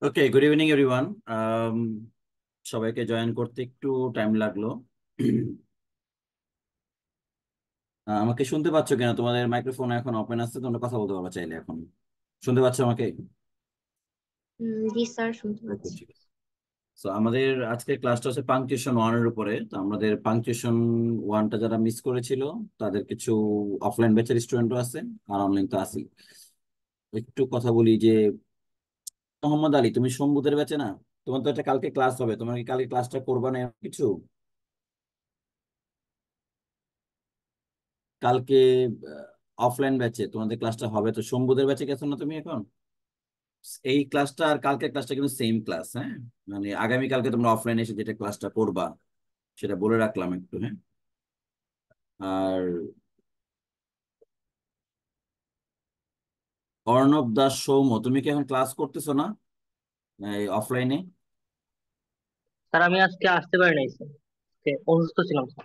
ওকে, good evening everyone. সবাইকে join করতে একটু টাইম লাগলো। আমাকে শুনতে পাচ্ছ কিনা? তোমাদের মাইক্রোফোন এখন ওপেন আছে, তোমরা কথা বলতে পারবা চাইলে। এখন শুনতে পাচ্ছ আমাকে? জি স্যার, শুনতে ওকে, পাচ্ছি। ঠিক আছে। তো আমাদের আজকের ক্লাসটা হচ্ছে পাংচুয়েশন ওয়ানের উপরে। তো আমাদের পাংচুয়েশন ওয়ানটা যারা মিস করেছিল, তাদের কিছু অফলাইন ব্যাচের স্টুডেন্টও আছে, আর অনলাইন তো আছি। একটু কথা বলি যে, মোহাম্মদ আলী, তুমি সম্বুদের ব্যাচে না? তোমার তো একটা কালকে ক্লাস হবে, তোমার কি কালকে ক্লাসটা করবা না কিছু? কালকে অফলাইন ব্যাচে তোমাদের ক্লাসটা হবে, তো শম্ভুদের ব্যাচে গেছো না তুমি এখন? এই ক্লাসটা আর কালকের ক্লাসটা কিন্তু সেম ক্লাস, হ্যাঁ। মানে আগামী কালকে তোমরা অফলাইনে এসে যেটা ক্লাসটা করবা, সেটা বলে রাখলাম একটু, হ্যাঁ। আর অর্ণব দাস সৌম্য, তুমি কি এখন ক্লাস করতেছো না এই অফলাইনে? স্যার আমি আজকে আসতে পারি নাই স্যার। আজকে অসুস্থ ছিলাম স্যার।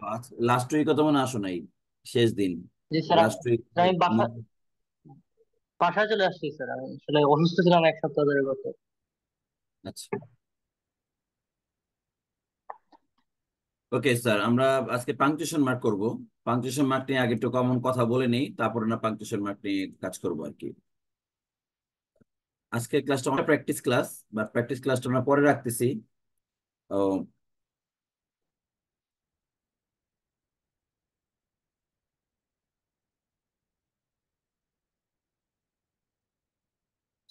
লাস্ট উইকে তো মনে হয় আসো নাই, শেষ দিন। জি স্যার, লাস্ট উইক। আমি বাসায় চলে আসছি স্যার। আমি আসলে অসুস্থ ছিলাম এক সপ্তাহ ধরে গত। আচ্ছা, ওকে স্যার, আমরা আজকে পাংচুয়েশন মার্ক করব। পাংচুয়েশন মার্ক নিয়ে আগে একটু কমন কথা বলে নেই, তারপরে না পাংচুয়েশন মার্ক নিয়ে কাজ করবো আর কি। আজকের ক্লাসটা আমরা প্র্যাকটিস ক্লাস, বা প্র্যাকটিস ক্লাসটা আমরা পরে রাখতেছি। ও,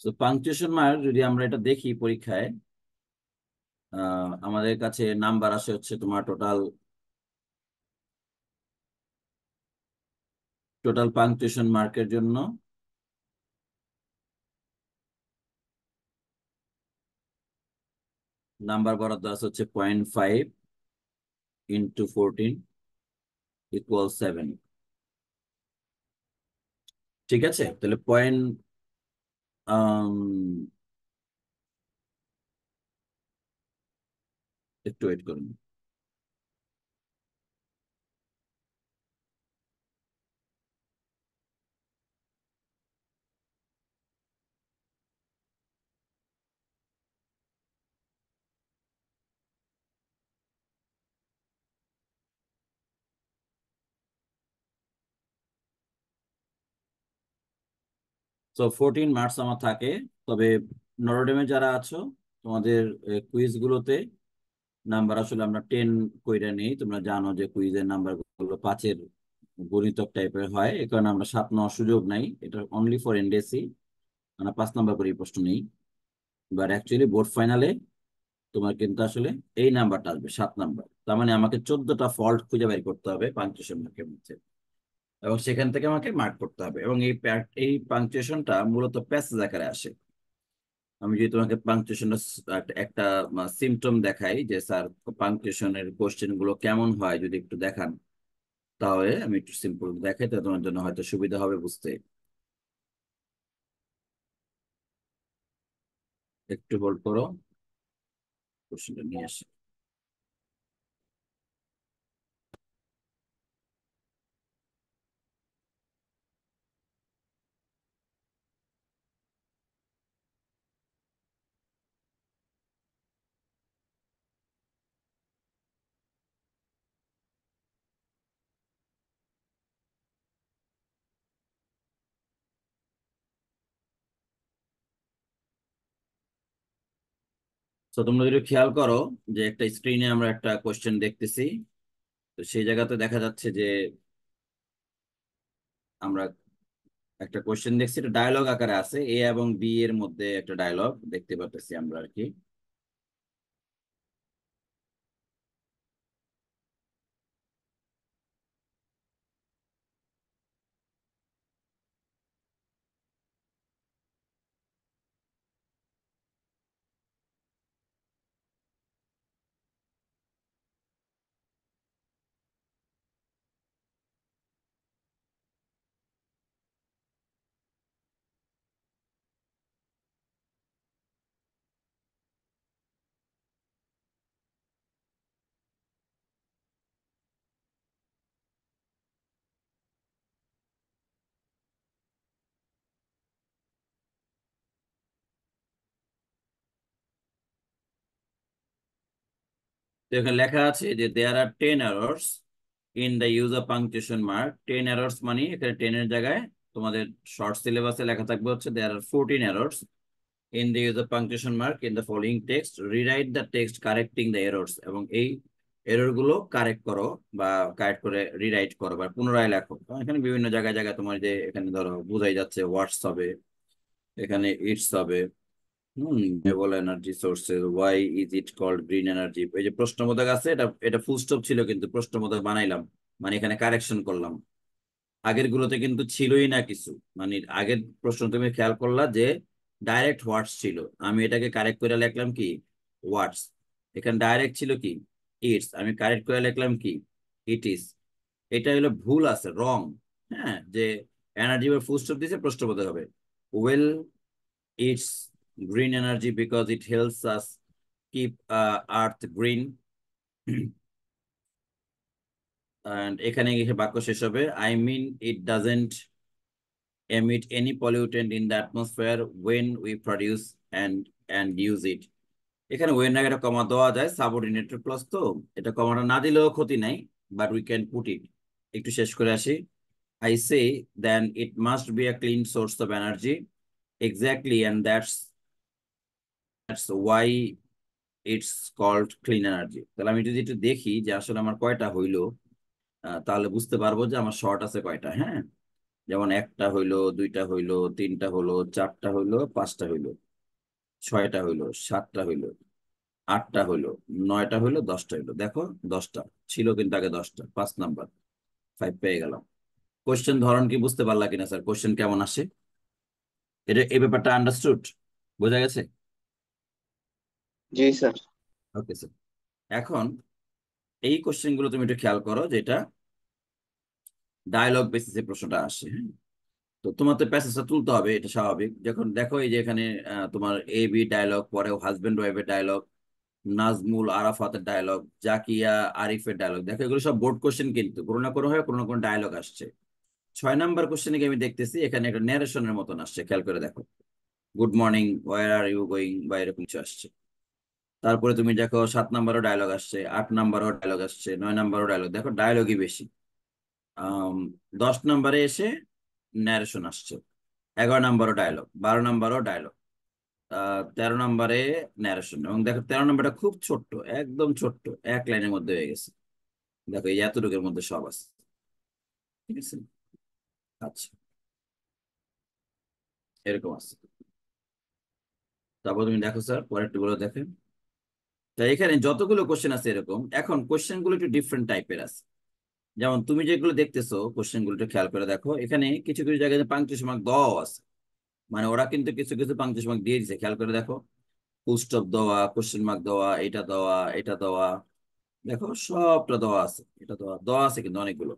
তো পাংচুয়েশন মার্ক যদি আমরা এটা দেখি পরীক্ষায়, আমাদের কাছে নাম্বার আসে হচ্ছে তোমার টোটাল টোটাল পাংচুয়েশন মার্কের জন্য নাম্বার বরাদ্দ আছে হচ্ছে 0.5 ইন্টু 14 ইকুয়াল 7। ঠিক আছে, তাহলে পয়েন্ট, একটু ওয়েট করুন। তো 14 মার্কস আমার থাকে। তবে নরডেমে যারা আছো, তোমাদের কুইজ গুলোতে নাম্বার আসলে আমরা 10 কইরা নেই। তোমরা জানো যে কুইজের নাম্বার গুলো 5-এর গণিতক টাইপের হয়, এ কারণে আমরা 7 নেওয়ার সুযোগ নাই। এটা অনলি ফর এনডিএসসি, মানে 5 নাম্বার করে এই প্রশ্ন নেই। বাট অ্যাকচুয়ালি বোর্ড ফাইনালে তোমার কিন্তু আসলে এই নাম্বারটা আসবে 7 নাম্বার। তার মানে আমাকে 14টা ফল্ট খুঁজে বের করতে হবে পাংচুয়েশন মার্কের মধ্যে, এবং সেখান থেকে আমাকে মার্ক করতে হবে। এবং এই পাংচুয়েশনটা মূলত প্যাসেজ আকারে আসে। আমি যদি তোমাকে পাংচুয়েশন একটা সিমটম দেখাই যে স্যার পাংচুয়েশনের কোশ্চেন গুলো কেমন হয়, যদি একটু দেখান, তাহলে আমি একটু সিম্পল দেখাই, তাহলে তোমার জন্য হয়তো সুবিধা হবে বুঝতে। একটু হোল্ড করো, কোশ্চেনটা নিয়ে আসি। তো তোমরা যদি খেয়াল করো যে একটা স্ক্রিনে আমরা একটা কোশ্চেন দেখতেছি, তো সেই জায়গাতে দেখা যাচ্ছে যে আমরা একটা কোশ্চেন দেখছি, এটা ডায়লগ আকারে আছে, এ এবং বি এর মধ্যে একটা ডায়লগ দেখতে পাচ্ছি আমরা আর কি। তো এখানে লেখা আছে যে দেয়ার আর 10 errors in the use of punctuation mark. 10 errors মানে এখানে 10 এর জায়গায় তোমাদের শর্ট সিলেবাসে লেখা থাকবে হচ্ছে দেয়ার আর 14 errors in the use of punctuation mark in the following text. Rewrite the text correcting the errors, এবং এই এরর গুলো কারেক্ট করো বা কারেক্ট করে রিরাইট করো বা পুনরায় লেখো। তো এখানে বিভিন্ন জায়গায় জায়গায় তোমার যে এখানে ধরো বোঝাই যাচ্ছে হোয়াটস হবে, এখানে ইটস হবে, ডেবল energy sources, why is it called green energy. এই যে প্রশ্নবোধক আছে, এটা এটা ফুল স্টপ ছিল কিন্তু প্রশ্নবোধক বানাইলাম, মানে এখানে কারেকশন করলাম। আগের গুলোতে কিন্তু ছিলই না কিছু, মানে আগের প্রশ্ন তুমি খেয়াল করলা যে ডাইরেক্ট হোয়াটস ছিল, আমি এটাকে কারেক্ট করে লিখলাম কি হোয়াটস। এখানে ডাইরেক্ট ছিল কি ইটস, আমি কারেক্ট করে লিখলাম কি ইট ইজ। এটা হলো ভুল আছে, রং। হ্যাঁ, যে এনার্জি বা ফুল স্টপ দিয়েছে প্রশ্নবোধক হবে। Well it's green energy because it helps us keep earth green. And এখানে গিয়ে বাক্য শেষ হবে I mean it doesn't emit any pollutant in the atmosphere when we produce and use it. এখানে when এর একটা কমা দেওয়া যায়, সাবঅর্ডিনেটেড ক্লজ, তো এটা কমাটা না দিলেও ক্ষতি নাই, but we can put it. একটু শেষ করে আসি। I say then it must be a clean source of energy. Exactly, and that's why it's called clean energy. তাহলে আমি যদি একটু দেখি যে আসলে আমার কয়টা হইলো, তাহলে বুঝতে পারবো যে আমার শর্ট আছে কয়টা। হ্যাঁ, যেমন একটা হইলো, দুইটা হইলো, তিনটা হইলো, চারটা হইলো, পাঁচটা হইলো, ছয়টা হইলো, সাতটা হইলো, আটটা হইলো, নয়টা হইলো, 10টা হইলো। দেখো 10টা ছিল কিন্তু আগে 10টা, 5 নাম্বার, 5 পেয়ে গেলাম। কোশ্চেন ধরন কি বুঝতে পারলা কিনা স্যার, কোশ্চেন কেমন আসে, এটা এই ব্যাপারটা আন্ডারস্টুড, বোঝা গেছে? জি স্যার। Okay sir. এখন এই কোশ্চেন গুলো তুমি একটু খেয়াল করো, যেটা ডায়লগ বেসিসে প্রশ্নটা আসে। হ্যাঁ, তো তোমার তো প্যাসেজটা তুলতে হবে, এটা স্বাভাবিক। যখন দেখো এই যে এখানে তোমার এ বি ডায়লগ, পরে হাজবেন্ড ওয়াইফের ডায়লগ, নাজমুল আরাফাতের ডায়লগ, জাকিয়া আরিফের ডায়লগ, দেখো এগুলো সব বোর্ড কোশ্চেন, কিন্তু কোনো না কোনো হয় কোনো না কোনো ডায়লগ আসছে। 6 নাম্বার কোশ্চেনে আমি দেখতেছি এখানে একটা ন্যারেশনের মতন আসছে, খেয়াল করে দেখো, good morning, where are you going, বা এরকম কিছু আসছে। তারপরে তুমি দেখো 7 নাম্বারও ডায়লগ আসছে, 8 নাম্বারও ডায়লগ আসছে, 9 নাম্বারও ডায়লগ, দেখো ডায়লগই বেশি। 10 নাম্বারে এসে ন্যারেশন আসছে, 11 নাম্বারও ডায়লগ, 12 নাম্বারও ডায়লগ, 13 নাম্বারে ন্যারেশন। এবং দেখো 13 নাম্বারটা খুব ছোট্ট, একদম ছোট্ট, এক লাইনের মধ্যে হয়ে গেছে। দেখো এই এতটুকুর মধ্যে সব আছে, ঠিক আছে? আচ্ছা, এরকম আছে। তারপর তুমি দেখো স্যার পরেরটা গুলো দেখেন। তা এখানে যতগুলো কোশ্চেন আছে এরকম, এখন কোশ্চেন গুলো একটু ডিফারেন্ট টাইপের আছে। যেমন তুমি যেগুলো দেখতেছো কোশ্চেন গুলো একটু খেয়াল করে দেখো, এখানে কিছু কিছু জায়গায় পাংচুয়েশন মার্ক দেওয়াও আছে, মানে ওরা কিন্তু কিছু কিছু পাংচুয়েশন মার্ক দিয়ে দিছে, খেয়াল করে দেখো, ফুল স্টপ দেওয়া, কোশ্চেন মার্ক দেওয়া, এটা দেওয়া, এটা দেওয়া, দেখো সবটা দেওয়া আছে, এটা দেওয়া দেওয়া আছে কিন্তু অনেকগুলো।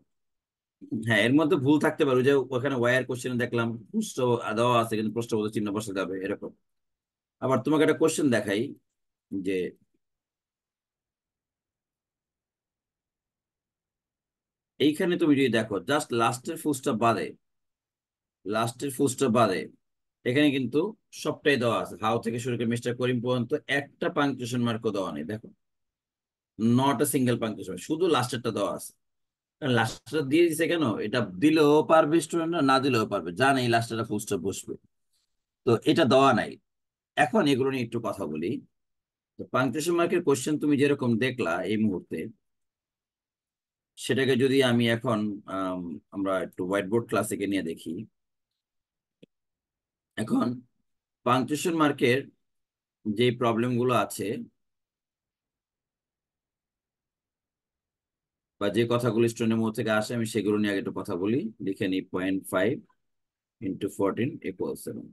হ্যাঁ, এর মধ্যে ভুল থাকতে পারে, ওই যে ওখানে ওয়ার কোশ্চেন দেখলাম প্রশ্ন দেওয়া আছে কিন্তু প্রশ্নবোধক চিহ্ন বসাতে হবে, এরকম। আবার তোমাকে একটা কোশ্চেন দেখাই, যে এইখানে তুমি যদি দেখো জাস্ট লাস্টের ফুলস্টপ বাদে এখানে কিন্তু সবটাই দেওয়া আছে, হাউ থেকে শুরু করে মিস্টার করিম পর্যন্ত, একটা পাংচুয়েশন মার্কও দেওয়া নেই। দেখো নট এ সিঙ্গেল পাংচুয়েশন, শুধু লাস্টেরটা দেওয়া আছে। কারণ লাস্টটা দিয়ে দিছে কেন, এটা দিলেও পারবে স্টুডেন্টরা, না দিলেও পারবে, জানে এই লাস্টটা ফুলস্টপ বসবে, তো এটা দেওয়া নাই। এখন এগুলো নিয়ে একটু কথা বলি। তো পাংচুয়েশন মার্কের কোশ্চেন তুমি যেরকম দেখলা এই মুহূর্তে, সেটাকে যদি আমি এখন আম, আমরা একটু হোয়াইট বোর্ড ক্লাসিকে নিয়ে দেখি। এখন পাংচুয়েশন মার্কের যে প্রবলেম গুলো আছে বা যে কথাগুলো স্টুডেন্টের মধ্যে থেকে আসে, আমি সেগুলো নিয়ে আগে একটু কথা বলি। লিখে নিই 0.5 × 14 = 7।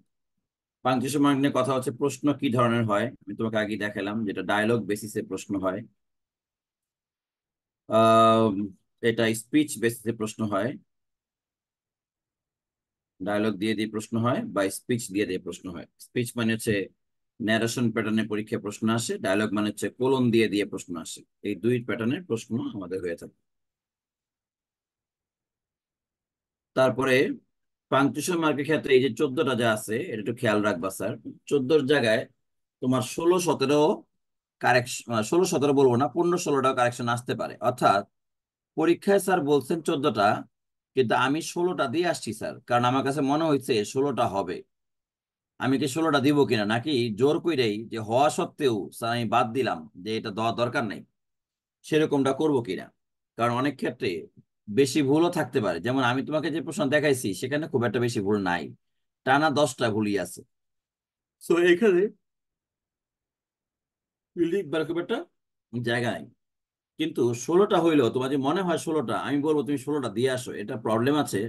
পাংচুয়েশন মার্ক নিয়ে কথা হচ্ছে, প্রশ্ন কি ধরনের হয় আমি তোমাকে আগে দেখালাম, যেটা ডায়লগ বেসিসে প্রশ্ন হয়, আহ এটা স্পিচ বেসিসে প্রশ্ন হয়, ডায়লগ দিয়ে দিয়ে প্রশ্ন হয় বা স্পিচ দিয়ে দিয়ে প্রশ্ন হয়। স্পিচ মানে হচ্ছে ন্যারেশন প্যাটার্নে পরীক্ষায় প্রশ্ন আসে, ডায়লগ মানে হচ্ছে কোলন দিয়ে দিয়ে প্রশ্ন আসে। এই দুই প্যাটার্নের প্রশ্ন আমাদের হয়ে থাকে। তারপরে পাংচুয়েশন মার্কের ক্ষেত্রে এই যে 14টা যা আছে, এটা একটু খেয়াল রাখবা স্যার। 14 জায়গায় তোমার 16, 17 কারেকশন 16-17 বলবো না, 15-16টা কারেকশন আসতে পারে। অর্থাৎ পরীক্ষায় স্যার বলছেন 14টা, কিন্তু আমি 16টা দিয়ে আসছি স্যার, কারণ আমার কাছে মনে হয়েছে 16টা হবে। আমি কি 16টা দিব কিনা, নাকি জোর কইরাই যে হওয়া সত্ত্বেও স্যার আমি বাদ দিলাম যে এটা দেওয়ার দরকার নেই, সেরকমটা করব কিনা। কারণ অনেক ক্ষেত্রে বেশি ভুলও থাকতে পারে। যেমন আমি তোমাকে যে প্রশ্ন দেখাইছি সেখানে খুব একটা বেশি ভুল নাই, টানা 10টা ভুলই আছে। তো এখানে লিখবার খুব একটা জায়গা নাই। কিন্তু 16টা হইলেও তোমার যে মনে হয় 16টা, আমি বলবো তুমি 16টা দিয়ে আসো। এটা প্রবলেম আছে,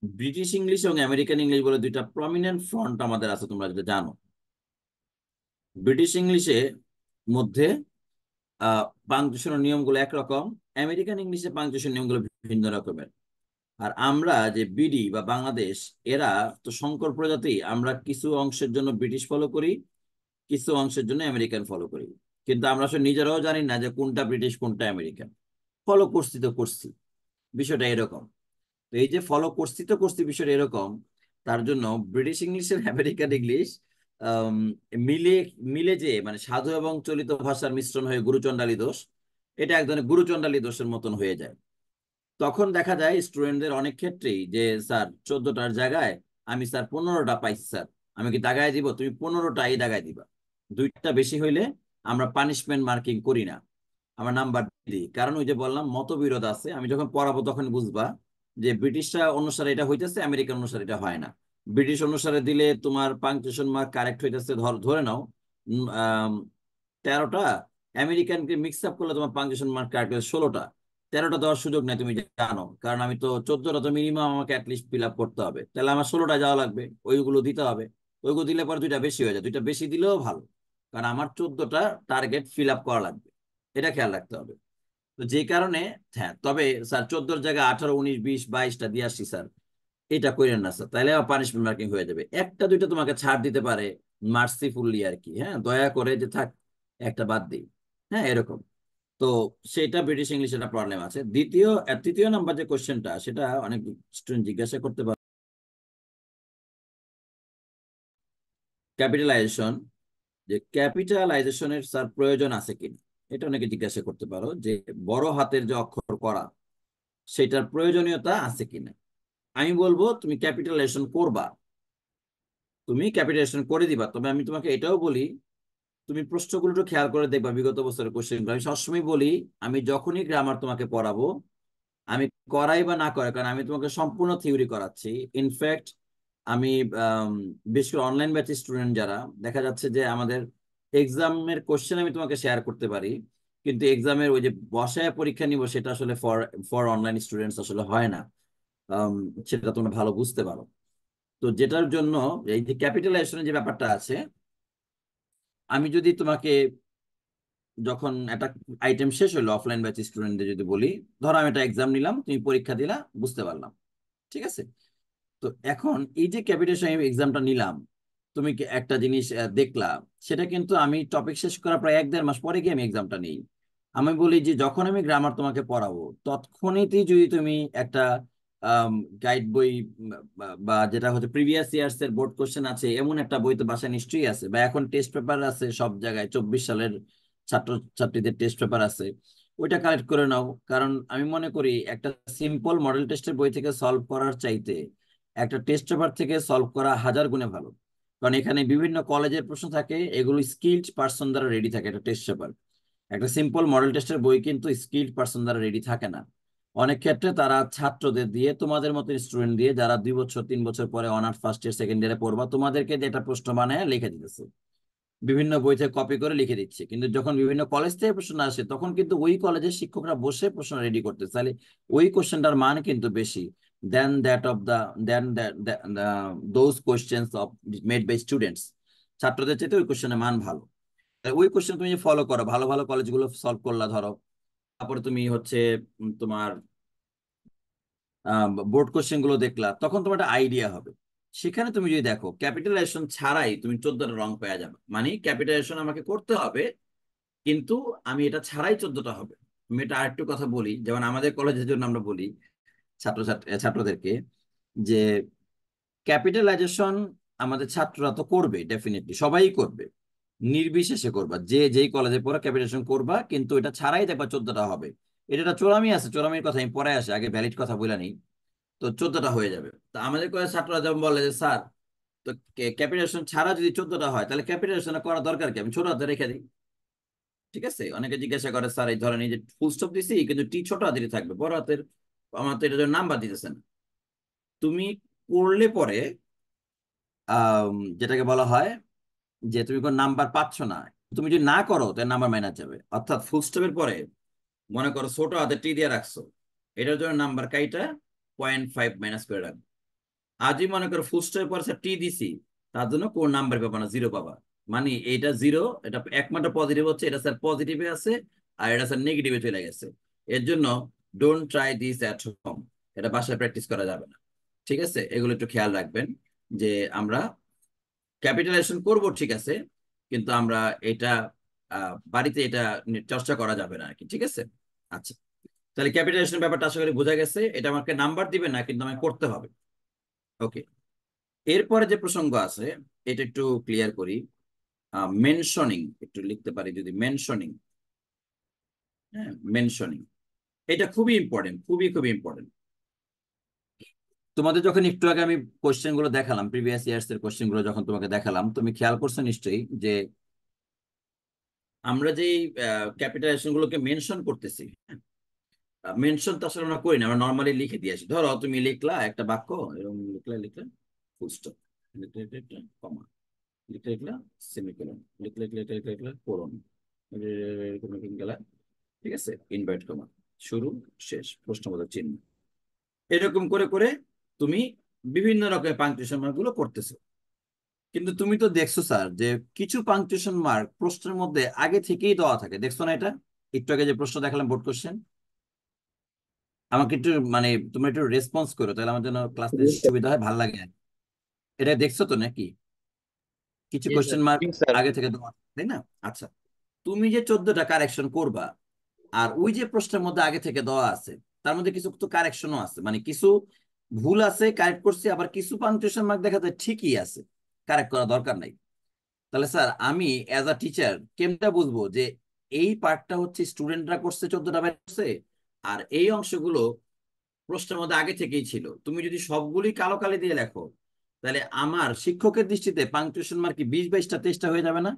ব্রিটিশ ইংলিশ এবং আমেরিকান ইংলিশ বলে দুইটা প্রমিনেন্ট ফ্রন্ট আমাদের আছে, তোমরা যেটা জানো। ব্রিটিশ ইংলিশে মধ্যে পাংচুয়েশনের নিয়মগুলো একরকম, আমেরিকান ইংলিশে পাংচুয়েশন নিয়মগুলো ভিন্ন রকমের। আর আমরা যে বিডি বা বাংলাদেশ, এরা তো সংকর প্রজাতি, আমরা কিছু অংশের জন্য ব্রিটিশ ফলো করি, কিছু অংশের জন্য আমেরিকান ফলো করি। কিন্তু আমরা আসলে নিজেরাও জানি না যে কোনটা ব্রিটিশ কোনটা আমেরিকান। ফলো করছি তো করছি, বিষয়টা এরকম। তো এই যে ফলো করছি তো করছি বিষয়টা এরকম, তার জন্য ব্রিটিশ ইংলিশ আর আমেরিকান ইংলিশ আম, মিলে মিলে যে মানে সাধু এবং চলিত ভাষার মিশ্রণ হয়ে গুরুচণ্ডালী দোষ, এটা এক ধরনের গুরুচণ্ডালী দোষের মতন হয়ে যায়। তখন দেখা যায় স্টুডেন্টদের অনেক ক্ষেত্রেই যে স্যার 14টার জায়গায় আমি স্যার 15টা পাইছি স্যার, আমি কি দাগায় দিব? তুমি 15টাই দাগায় দিবা। দুইটা বেশি হইলে আমরা পানিশমেন্ট মার্কিং করি না, আমরা নাম্বার দিই। কারণ ওই যে বললাম মতবিরোধ আছে, আমি যখন পড়াবো তখন বুঝবা যে ব্রিটিশরা অনুসারে এটা হইতেছে, আমেরিকান অনুসারে এটা হয় না। ব্রিটিশ অনুসারে দিলে তোমার পাংচুয়েশন মার্ক কারেক্ট হইতেছে, ধরে নাও 13টা, আমেরিকানকে মিক্স আপ করলে তোমার পাংচুয়েশন মার্ক কারেক্ট হচ্ছে 16টা। 13টা দেওয়ার সুযোগ নেই, তুমি জানো, কারণ আমি তো 14টা তো মিনিমাম আমাকে অ্যাটলিস্ট ফিল আপ করতে হবে, তাহলে আমার 16টা যাওয়া লাগবে, ওইগুলো দিতে হবে। ওইগুলো দিলে পরে দুইটা বেশি হয়ে যায়, দুইটা বেশি দিলেও ভালো, কারণ আমার 14টা টার্গেট ফিল আপ করা লাগবে, এটা খেয়াল রাখতে হবে। তো যে কারণে, হ্যাঁ, তবে স্যার 14-র জায়গায় 18, 19, 20, 22টা দিয়ে আসছি স্যার, এটা করেন না স্যার, তাহলে আবার পানিশমেন্ট মার্কিং হয়ে যাবে। একটা দুইটা তোমাকে ছাড় দিতে পারে মার্সিফুলি আর কি, হ্যাঁ, দয়া করে যে থাক একটা বাদ দিই, হ্যাঁ, এরকম। তো সেটা ব্রিটিশ ইংলিশ একটা প্রবলেম আছে। তৃতীয় নাম্বার যে কোশ্চেনটা, সেটা অনেক স্টুডেন্ট জিজ্ঞাসা করতে পারে, ক্যাপিটালাইজেশন, যে ক্যাপিটালাইজেশনের স্যার প্রয়োজন আছে কিনা, এটা অনেকে জিজ্ঞাসা করতে পারো, যে বড় হাতের যে অক্ষর করা সেটার প্রয়োজনীয়তা আছে কিনা। আমি বলবো তুমি ক্যাপিটালাইজেশন করবা, তুমি ক্যাপিটালাইজেশন করে দিবা। তবে আমি তোমাকে এটাও বলি, তুমি প্রশ্নগুলো একটু খেয়াল করে দেখবা, বিগত বছরের কোশ্চেনগুলো। আমি সবসময় বলি, আমি যখনই গ্রামার তোমাকে পড়াবো, আমি করাই বা না করাই, কারণ আমি তোমাকে সম্পূর্ণ থিওরি করাচ্ছি। ইনফ্যাক্ট আমি আম, বিশেষ করে অনলাইন ব্যাচের স্টুডেন্ট যারা, দেখা যাচ্ছে যে আমাদের এক্সামের কোশ্চেন আমি তোমাকে শেয়ার করতে পারি, কিন্তু এক্সামের ওই যে বসায় পরীক্ষা নিব সেটা আসলে ফর ফর অনলাইন স্টুডেন্টস আসলে হয় না। আম, সেটা তোমরা ভালো বুঝতে পারো। তো যেটার জন্য এই যে ক্যাপিটালাইজেশনের যে ব্যাপারটা আছে, আমি যদি তোমাকে যখন একটা আইটেম শেষ হলো অফলাইন ব্যাচ স্টুডেন্টদের যদি বলি, ধরো আমি একটা এক্সাম নিলাম, তুমি পরীক্ষা দিলা, বুঝতে পারলাম, ঠিক আছে। তো এখন এই যে ক্যাপিটেশন এক্সামটা নিলাম, তুমি কি একটা জিনিস দেখলা, সেটা কিন্তু আমি টপিক শেষ করার প্রায় 1-1.5 মাস পরে গিয়ে আমি এক্সামটা নিই। আমি বলি যে যখন আমি গ্রামার তোমাকে পড়াবো তৎক্ষণিতেই যদি তুমি একটা গাইড বই বা যেটা হচ্ছে প্রিভিয়াস ইয়ার্স এর বোর্ড কোশ্চেন আছে এমন একটা বই তো বাসায় নিশ্চয়ই আছে, বা এখন টেস্ট পেপার আছে সব জায়গায়, 24 সালের ছাত্র ছাত্রীদের টেস্ট পেপার আছে, ওইটা কালেক্ট করে নাও। কারণ আমি মনে করি একটা সিম্পল মডেল টেস্টের বই থেকে সলভ করার চাইতে একটা টেস্ট পেপার থেকে সলভ করা হাজার গুণে ভালো। কারণ এখানে বিভিন্ন কলেজের প্রশ্ন থাকে, এগুলো স্কিলড পার্সন দ্বারা রেডি থাকে। একটা টেস্ট পেপার, একটা সিম্পল মডেল টেস্টের বই কিন্তু স্কিলড পার্সন দ্বারা রেডি থাকে না। অনেক ক্ষেত্রে তারা ছাত্রদের দিয়ে, তোমাদের মতো স্টুডেন্ট দিয়ে, যারা 2 বছর 3 বছর পরে অনার্স ফার্স্ট ইয়ার সেকেন্ড ইয়ারে পড়বা, তোমাদেরকে দিয়ে একটা প্রশ্ন বানায় লিখে দিতেছে, বিভিন্ন বই থেকে কপি করে লিখে দিচ্ছে। কিন্তু যখন বিভিন্ন কলেজ থেকে প্রশ্ন আসে তখন কিন্তু ওই কলেজের শিক্ষকরা বসে প্রশ্ন রেডি করতে, তাহলে ওই কোশ্চেনটার মান কিন্তু বেশি than that of the then those questions of made by students. ছাত্রদের চাইতে ওই কোশ্চেনের মান ভালো। তাই ওই কোশ্চেন তুমি ফলো করো, ভালো ভালো কলেজগুলো সলভ করলা ধরো, তারপরে তুমি হচ্ছে তোমার বোর্ড কোশ্চেন গুলো দেখলা, তখন তোমার একটা আইডিয়া হবে। সেখানে তুমি যদি দেখো ক্যাপিটালাইজেশন ছাড়াই তুমি 14টা রং পেয়ে যাবে, মানে ক্যাপিটালাইজেশন আমাকে করতে হবে, কিন্তু আমি এটা ছাড়াই 14টা হবে। আমি এটা আরেকটু কথা বলি, যেমন আমাদের কলেজের জন্য আমরা বলি ছাত্রদেরকে যে ক্যাপিটালাইজেশন আমাদের ছাত্ররা তো করবে, ডেফিনেটলি সবাই করবে, নির্বিশেষে করবা, যে যেই কলেজে পড়া ক্যাপিটেশন করবা, কিন্তু এটা ছাড়াই দেখবা 14টা হবে। এটা একটা চোরামি আছে, চোরামির কথা আমি পরে আসে, আগে ভ্যালিড কথা বলে নিই। তো 14টা হয়ে যাবে। তো আমাদের কলেজ ছাত্ররা যেমন বলে যে স্যার, তো ক্যাপিটেশন ছাড়া যদি 14টা হয় তাহলে ক্যাপিটেশন করার দরকার কি, আমি ছোট হাতে রেখে দিই। ঠিক আছে, অনেকে জিজ্ঞাসা করে স্যার এই ধরেন এই যে ফুল স্টপ দিছি কিন্তু টি ছোট হাতেরই থাকবে, বড় হাতের আমার তো এটা নাম্বার দিতেছেন। তুমি করলে পরে আহ যেটাকে বলা হয় যে তুমি কোন নাম্বার পাচ্ছ না, তুমি যদি না করো তাহলে নাম্বার মাইনাস যাবে। অর্থাৎ ফুল স্টপের পরে মনে করো ছোট হাতে টি দিয়ে রাখছো, এটার জন্য নাম্বার কাইটা 0.5 মাইনাস করে রাখবে। আজই মনে করো ফুল স্টপের পরে টি দিছি, তার জন্য কোন নাম্বার পাবা না, জিরো পাবা। মানে এটা জিরো, এটা একমাত্র পজিটিভ হচ্ছে, এটা স্যার পজিটিভে আছে আর এটা স্যার নেগেটিভে চলে গেছে। এর জন্য don't try this at home, এটা বাসায় প্র্যাকটিস করা যাবে না। ঠিক আছে, এগুলো একটু খেয়াল রাখবেন যে আমরা ক্যাপিটালাইজেশন করব ঠিক আছে, কিন্তু আমরা এটা বাড়িতে এটা চর্চা করা যাবে না আর কি। ঠিক আছে, আচ্ছা, তাহলে ক্যাপিটালাইজেশন ব্যাপারটা আশা করি বোঝা গেছে। এটা আমাকে নাম্বার দিবে না, কিন্তু আমাকে করতে হবে। ওকে, এরপরে যে প্রসঙ্গ আছে এটা একটু ক্লিয়ার করি। মেনশনিং একটু লিখতে পারি যদি, মেনশনিং। হ্যাঁ, মেনশনিং এটা খুবই ইম্পর্টেন্ট, খুবই খুবই ইম্পর্টেন্ট। তোমাদের যখন একটু আগে আমি কোশ্চেন গুলো দেখালাম, প্রিভিয়াস ইয়ার্স এর কোশ্চেন গুলো যখন তোমাকে দেখালাম, তুমি খেয়াল করছো নিশ্চয়ই যে আমরা যে ক্যাপিটালাইজেশন গুলোকে মেনশন করতেছি, মেনশন তো আসলে আমরা করি না, আমরা নর্মালি লিখে দিয়ে আসি। ধরো তুমি লিখলা একটা বাক্য, এরকম লিখলা লিখলা ফুল স্টপ, লিখলে লিখলে কমা, লিখলে লিখলা সেমিকোলন, লিখলে লিখলে লিখলে লিখলে কোলন, এরকম গেলা। ঠিক আছে, ইনভার্ট কমা, শুরু শেষ প্রশ্নবোধক চিহ্ন, এরকম করে করে তুমি বিভিন্ন রকমের পাংচুয়েশন মার্ক গুলো করতেছো। কিন্তু তুমি তো দেখছো স্যার যে কিছু পাংচুয়েশন মার্ক প্রশ্নের মধ্যে আগে থেকেই দেওয়া থাকে, দেখছো না এটা? একটু আগে যে প্রশ্ন দেখালাম বোর্ড কোশ্চেন, আমাকে একটু মানে তুমি একটু রেসপন্স করো, তাহলে আমার জন্য ক্লাস জি নিতে স্যার। সুবিধা হয়, ভালো লাগে আর কি। এটা দেখছো তো নাকি? কিছু জি স্যার। কোশ্চেন মার্ক জি স্যার। আগে থেকে দেওয়া থাকে, তাই না? আচ্ছা, তুমি যে 14টা কারেকশন করবা, আর ওই যে প্রশ্নের মধ্যে আগে থেকে দেওয়া আছে, তার মধ্যে কিছু তো কারেকশনও আছে, মানে কিছু ভুল আছে কারেক্ট করছি, আবার কিছু পাংচুয়েশন মার্ক দেখা যায় ঠিকই আছে, কারেক্ট করা দরকার নাই। তাহলে স্যার আমি অ্যাজ আ টিচার কেমটা বুঝবো যে এই পার্টটা হচ্ছে স্টুডেন্টরা করছে 14টা বের করছে, আর এই অংশগুলো প্রশ্নের মধ্যে আগে থেকেই ছিল? তুমি যদি সবগুলি কালো কালি দিয়ে লেখো, তাহলে আমার শিক্ষকের দৃষ্টিতে পাংচুয়েশন মার্ক কি 20, 22টা, 23টা হয়ে যাবে না?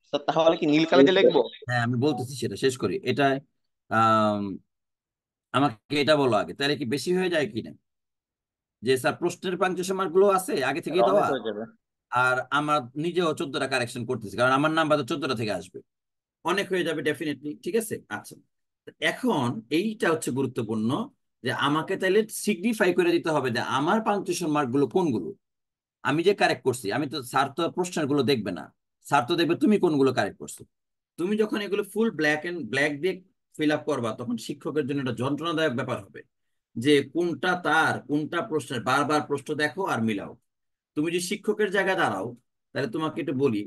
স্যার তাহলে কি নীল জি কালিতে স্যার। লিখবো? হ্যাঁ, আমি বলতেছি, সেটা শেষ করি। এটা আহ আমাকে এটা বলো আগে, তাহলে কি বেশি হয়ে যায় কিনা? যে স্যার প্রশ্নের পাংচুয়েশন মার্ক গুলো আছে আগে স্যার থেকেই অনেক দেওয়া, হয়ে যাবে। আর আমার নিজেও 14টা কারেকশন করতেছি, কারণ আমার নাম্বার তো 14টা থেকে আসবে, অনেক হয়ে যাবে ডেফিনেটলি। ঠিক আছে, আচ্ছা, এখন এইটা হচ্ছে গুরুত্বপূর্ণ যে আমাকে তাহলে সিগনিফাই করে দিতে হবে যে আমার পাংচুয়েশন মার্ক গুলো কোনগুলো। আমি যে কারেক্ট করছি, আমি তো, স্যার তো প্রশ্নের গুলো দেখবে না, স্যার তো দেখবে তুমি কোনগুলো কারেক্ট করছো। তুমি যখন এগুলো ফুল ব্ল্যাক এন্ড ব্ল্যাক দিয়ে ফিল আপ করবা, তখন শিক্ষকের জন্য এটা যন্ত্রণাদায়ক ব্যাপার হবে যে কোনটা তার কোনটা প্রশ্নের, বারবার প্রশ্ন দেখো আর মিলাও। তুমি যদি শিক্ষকের জায়গায় দাঁড়াও, তাহলে তোমাকে একটু বলি,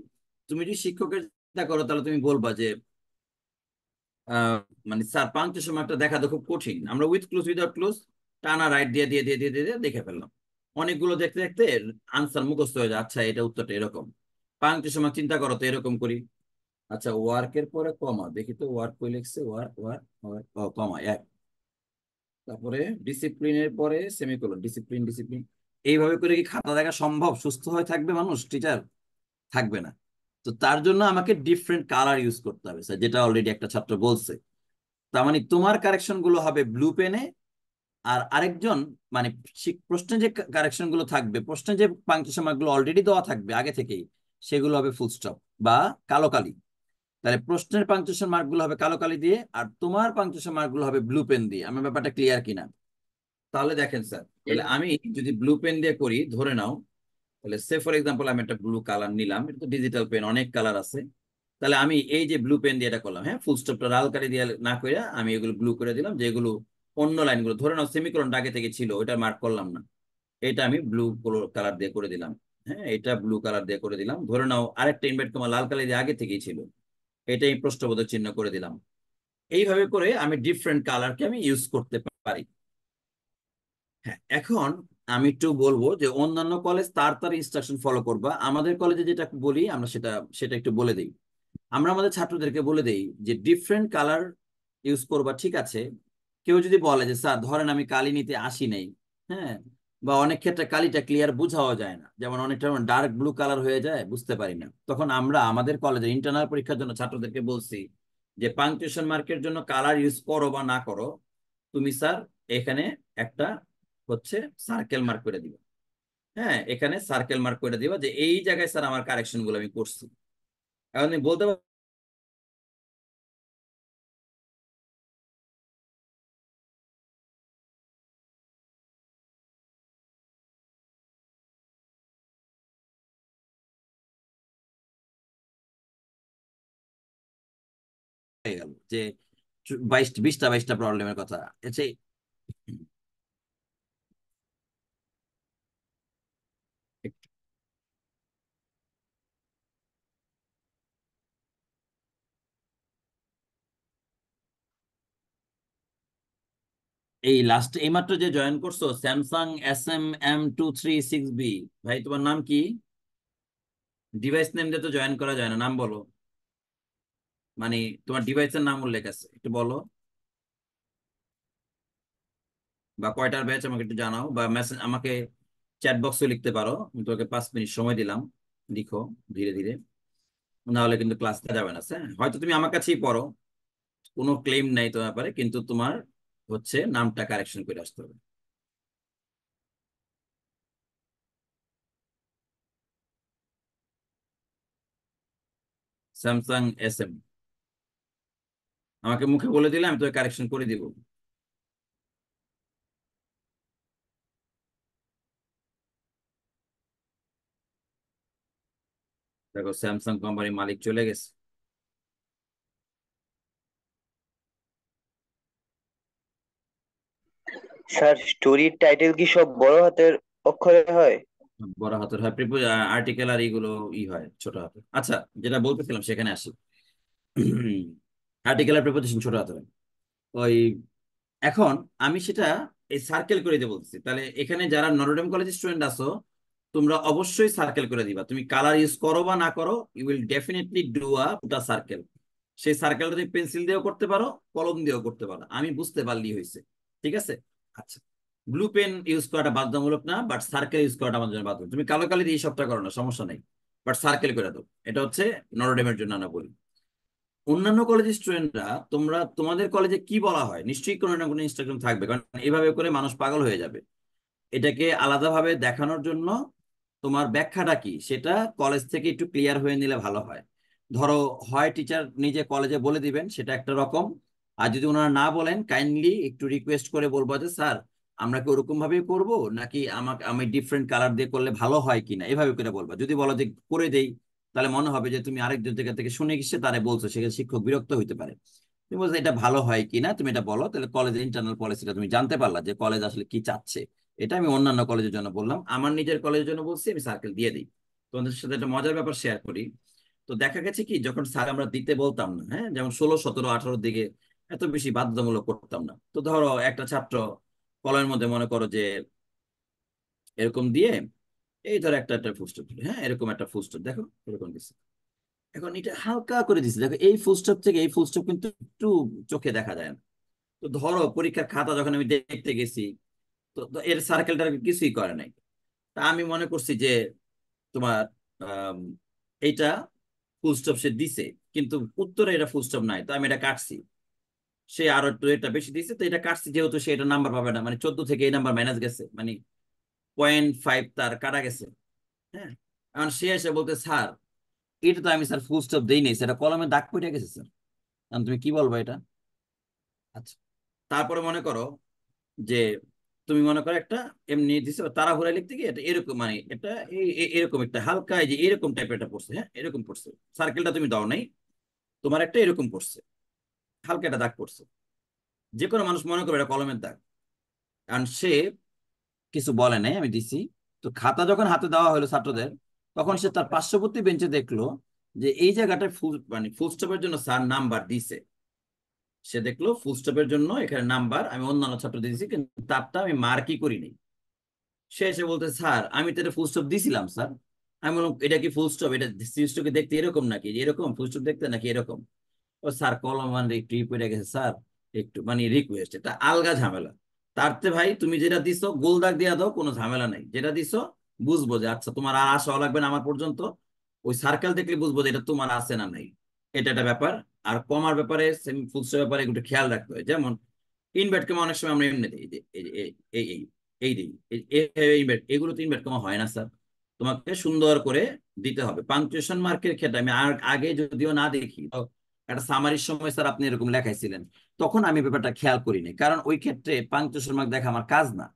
তুমি যদি শিক্ষকের জায়গা করো তাহলে তুমি বলবা যে আহ, মানে স্যার পাংচুয়েশন মার্কটা দেখা তো খুব কঠিন, আমরা উইথ ক্লোজ উইদাউট ক্লোজ টানা রাইট দিয়ে দিয়ে দিয়ে দিয়ে দিয়ে দিয়ে দেখে ফেললাম, অনেকগুলো দেখতে দেখতে আনসার মুখস্থ হয়ে যায়। আচ্ছা, এটা উত্তরটা এরকম। পাংচুয়েশন মার্ক চিন্তা করো তো এরকম করি। আচ্ছা, ওয়ার্কের পরে কমা, দেখি তো ওয়ার্ক কই লিখছে, ওয়ার্ক ওয়ার্ক ওয়ার্ক, ও কমা এক, তারপরে ডিসিপ্লিনের পরে সেমিকোলন, ডিসিপ্লিন ডিসিপ্লিন। এইভাবে করে কি খাতা দেখা সম্ভব? সুস্থ হয়ে থাকবে মানুষ টিচার? থাকবে না। তো তার জন্য আমাকে ডিফারেন্ট কালার ইউজ করতে হবে স্যার, যেটা অলরেডি একটা ছাত্র বলছে। তার মানে তোমার কারেকশন গুলো হবে ব্লু পেনে, আর আরেকজন মানে প্রশ্নে যে কারেকশন গুলো থাকবে, প্রশ্নে যে পাংচুয়েশন মার্ক গুলো অলরেডি দেওয়া থাকবে আগে থেকেই, সেগুলো হবে ফুল স্টপ বা কালো কালি। তাহলে প্রশ্নের পাংচুয়েশন মার্ক গুলো হবে কালো কালি দিয়ে, আর তোমার পাংচুয়েশন মার্ক গুলো হবে ব্লু পেন দিয়ে। আমার ব্যাপারটা ক্লিয়ার কিনা? তাহলে দেখেন স্যার, জি তাহলে আমি যদি ব্লু পেন দিয়ে করি, ধরে নাও, তাহলে সে ফর এক্সাম্পল আমি একটা ব্লু কালার নিলাম, এটা তো ডিজিটাল পেন, অনেক কালার আছে। তাহলে আমি এই যে ব্লু পেন দিয়ে এটা করলাম, হ্যাঁ, ফুল স্টপটা লাল কালি দিয়ে না করে আমি এগুলো ব্লু করে দিলাম, যেগুলো অন্য লাইনগুলো, ধরে নাও সেমিকোলনটা আগে থেকে ছিল, ওটা মার্ক করলাম না, এটা আমি ব্লু কালার দিয়ে করে দিলাম। হ্যাঁ, এটা ব্লু কালার দিয়ে করে দিলাম। ধরে নাও আরেকটা ইনভার্ট কমা লাল কালি দিয়ে আগে থেকেই ছিল, এটাই প্রশ্নবোধক চিহ্ন করে দিলাম। এইভাবে করে আমি ডিফারেন্ট কালারকে আমি ইউজ করতে পারি। হ্যাঁ, এখন আমি একটু বলবো যে অন্যান্য কলেজ তার তার ইনস্ট্রাকশন ফলো করবা, আমাদের কলেজে যেটা বলি আমরা সেটা সেটা একটু বলে দিই। আমরা আমাদের ছাত্রদেরকে বলে দেই যে ডিফারেন্ট কালার ইউজ করবা, ঠিক আছে। কেউ যদি বলে যে স্যার ধরেন আমি কালি নিতে আসি নাই, হ্যাঁ, বা অনেক ক্ষেত্রে কালিটা ক্লিয়ার বোঝাও যায় না, যেমন অনেকটা ডার্ক ব্লু কালার হয়ে যায়, বুঝতে পারি না, তখন আমরা আমাদের কলেজে ইন্টারনাল পরীক্ষার জন্য ছাত্রদেরকে বলছি যে পাংচুয়েশন মার্কের জন্য কালার ইউজ করো বা না করো, তুমি স্যার এখানে একটা হচ্ছে সার্কেল মার্ক করে দিবা। হ্যাঁ, এখানে সার্কেল মার্ক করে দিবা যে এই জায়গায় স্যার আমার কারেকশন গুলো আমি করছি। এখন তুমি বলতে হয়ে গেল যে 20টা 22টা প্রবলেমের কথা। আচ্ছা, এই লাস্ট এইমাত্র যে জয়েন করছো স্যামসাং SM M236B, ভাই তোমার নাম কি? ডিভাইস নেম দিয়ে তো জয়েন করা যায় না, নাম বলো। মানে তোমার ডিভাইসের নাম উল্লেখ আছে, একটু বলো। বা কয়টার ব্যাচ আমাকে একটু জানাও, বা মেসেজ আমাকে চ্যাট বক্সে লিখতে পারো, আমি তোমাকে 5 মিনিট সময় দিলাম, লিখো ধীরে ধীরে, না হলে কিন্তু ক্লাস যাবে না। হ্যাঁ, হয়তো তুমি আমার কাছেই পড়ো, কোনো ক্লেম নাই তোমার ব্যাপারে, কিন্তু তোমার হচ্ছে নামটা কারেকশন করে আসতে হবে। স্যামসাং SM, আমাকে মুখে বলে দিলে আমি তোকে কারেকশন করে দিব। দেখো স্যামসাং কোম্পানির মালিক চলে গেছে। স্যার স্টোরির টাইটেল কি সব বড় হাতের অক্ষরে হয়? বড় হাতের হয়, আর্টিকেল আর এইগুলো হয় ছোট হাতের। আচ্ছা, যেটা বলতেছিলাম সেখানে আসি। আর্টিকেল আর প্রিপোজিশন ছোট হাতের হয়। ওই এখন আমি সেটা এই সার্কেল করে দিতে বলতেছি, তাহলে এখানে যারা নটরডেম কলেজ স্টুডেন্ট আছো তোমরা অবশ্যই সার্কেল করে দিবা, তুমি কালার ইউজ করো বা না করো, you will definitely do put a circle. সেই সার্কেলটা তুমি পেন্সিল দিয়েও করতে পারো, কলম দিয়েও করতে পারো, আমি বুঝতে পারলেই হয়েছে, ঠিক আছে। আচ্ছা, ব্লু পেন ইউজ করাটা বাধ্যতামূলক না, বাট সার্কেল ইউজ করাটা আমার জন্য বাধ্যতামূলক। তুমি কালো কালি দিয়ে এই সবটা করো না, সমস্যা নেই, বাট সার্কেল করে দাও। এটা হচ্ছে নটরডেমের জন্য না বলি। অন্যান্য কলেজের স্টুডেন্টরা, তোমরা তোমাদের কলেজে কি বলা হয় নিশ্চয়ই কোনো না কোনো ইনস্ট্রাকশন থাকবে, কারণ এভাবে করে মানুষ পাগল হয়ে যাবে। এটাকে আলাদাভাবে দেখানোর জন্য তোমার ব্যাখ্যাটা কি সেটা কলেজ থেকে একটু ক্লিয়ার হয়ে নিলে ভালো হয়। ধরো, হয় টিচার নিজে কলেজে বলে দিবেন, সেটা একটা রকম। আর যদি ওনারা না বলেন, কাইন্ডলি একটু রিকোয়েস্ট করে বলবো যে স্যার আমরা কি ওরকম ভাবেই করবো, নাকি আমি ডিফারেন্ট কালার দিয়ে করলে ভালো হয় কিনা, এভাবে করে বলবা। যদি বলো যে করে দেই, তাহলে মনে হবে যে তুমি আরেকজন জায়গা থেকে শুনে গেছে তারে বলছো, সেক্ষেত্রে শিক্ষক বিরক্ত হইতে পারে। তুমি বলছো এটা ভালো হয় কিনা, তুমি এটা বলো, তাহলে কলেজের ইন্টারনাল পলিসিটা তুমি জানতে পারলা যে কলেজ আসলে কি চাচ্ছে। এটা আমি অন্যান্য কলেজের জন্য বললাম, আমার নিজের কলেজের জন্য বলছি আমি সার্কেল দিয়ে দিই। তোমাদের সাথে একটা মজার ব্যাপার শেয়ার করি। তো দেখা গেছে কি, যখন স্যার আমরা দিতে বলতাম না, হ্যাঁ, যেমন 16 17 18 দিকে এত বেশি বাধ্যতামূলক করতাম না, তো ধরো একটা ছাত্র কলমের মধ্যে মনে করো যে এরকম দিয়ে, এই ধরো একটা একটা ফুল স্টপ, হ্যাঁ, এরকম একটা ফুল স্টপ দেখো, এরকম দিচ্ছে। এখন এটা হালকা করে দিচ্ছে, দেখো এই ফুল স্টপ থেকে এই ফুল স্টপ কিন্তু একটু চোখে দেখা যায় না। তো ধরো পরীক্ষার খাতা যখন আমি দেখতে গেছি, তো এর সার্কেলটা কিছুই করে নাই। তা আমি মনে করছি যে তোমার আম, এইটা ফুল স্টপ সে দিছে, কিন্তু উত্তরে এটা ফুল স্টপ নাই, তো আমি এটা কাটছি। সে আরো একটু এটা বেশি দিছে, তো এটা কাটছি, যেহেতু সে এটা নাম্বার পাবে না, মানে 14 থেকে এই নাম্বার মাইনাস গেছে, মানে 0.5 তার কাটা গেছে। হ্যাঁ, এখন সে এসে বলতে স্যার এটা তো আমি স্যার ফুল স্টপ দেই নাই, সেটা কলমে দাগ পড়ে গেছে স্যার। এখন তুমি কি বলবো এটা? আচ্ছা, তারপরে মনে করো যে তুমি মনে করো একটা এমনি দিছে, তাড়াহুড়া লিখতে গিয়ে এটা এরকম, মানে এটা এরকম একটা হালকা এই যে এরকম টাইপের একটা পড়ছে, হ্যাঁ, এরকম পড়ছে, সার্কেলটা তুমি দাও নাই, তোমার একটা এরকম পড়ছে, হালকা একটা দাগ পড়ছে। যে কোনো মানুষ মনে করো এটা কলমের দাগ, কারণ সে কিছু বলে নাই, আমি দিছি। তো খাতা যখন হাতে দেওয়া হলো ছাত্রদের, তখন সে তার পার্শ্ববর্তী বেঞ্চে দেখলো যে এই জায়গাটায় ফুল স্টপের জন্য স্যার নাম্বার দিছে। সে দেখলো ফুল স্টপের জন্য এখানে নাম্বার আমি অন্যান্য ছাত্র দিয়েছি, কিন্তু তারটা আমি মার্কই করিনি। সে এসে বলতে, স্যার আমি তো এটা ফুল স্টপ দিছিলাম স্যার। আমি বললাম, এটা কি ফুল স্টপ? এটা সিরিজটাকে দেখতে এরকম নাকি, এরকম ফুল স্টপ দেখতে নাকি এরকম? ও স্যার কলম মানে একটু পড়ে গেছে স্যার, একটু মানে রিকোয়েস্ট, এটা আলগা ঝামেলা। তার চেয়ে ভাই তুমি যেটা দিছো গোল দাগ দিয়ে দাও, কোনো ঝামেলা নাই। যেটা দিছো বুঝবো যে আচ্ছা তোমার আর আসা লাগবে না আমার পর্যন্ত, ওই সার্কেল দেখলে বুঝবো যে এটা তোমার আছে না নাই, এটা একটা ব্যাপার। আর কমার ব্যাপারে সেমি ফুল স্টপ ব্যাপারে একটু খেয়াল রাখতে হয়। যেমন ইনভার্ট কমা অনেক সময় আমরা এমনি দিই, এই যে এই এই এই দিই, ইনভার্ট, এগুলো তো ইনভার্ট কমা হয় না স্যার। তোমাকে সুন্দর করে দিতে হবে। পাংচুয়েশন মার্কের ক্ষেত্রে আমি আগে যদিও না দেখি, একটা সামারির সময় স্যার আপনি এরকম লেখাইছিলেন, তখন আমি ব্যাপারটা খেয়াল করিনি, কারণ ওই ক্ষেত্রে পাংচুয়েশন মার্ক দেখা আমার কাজ না।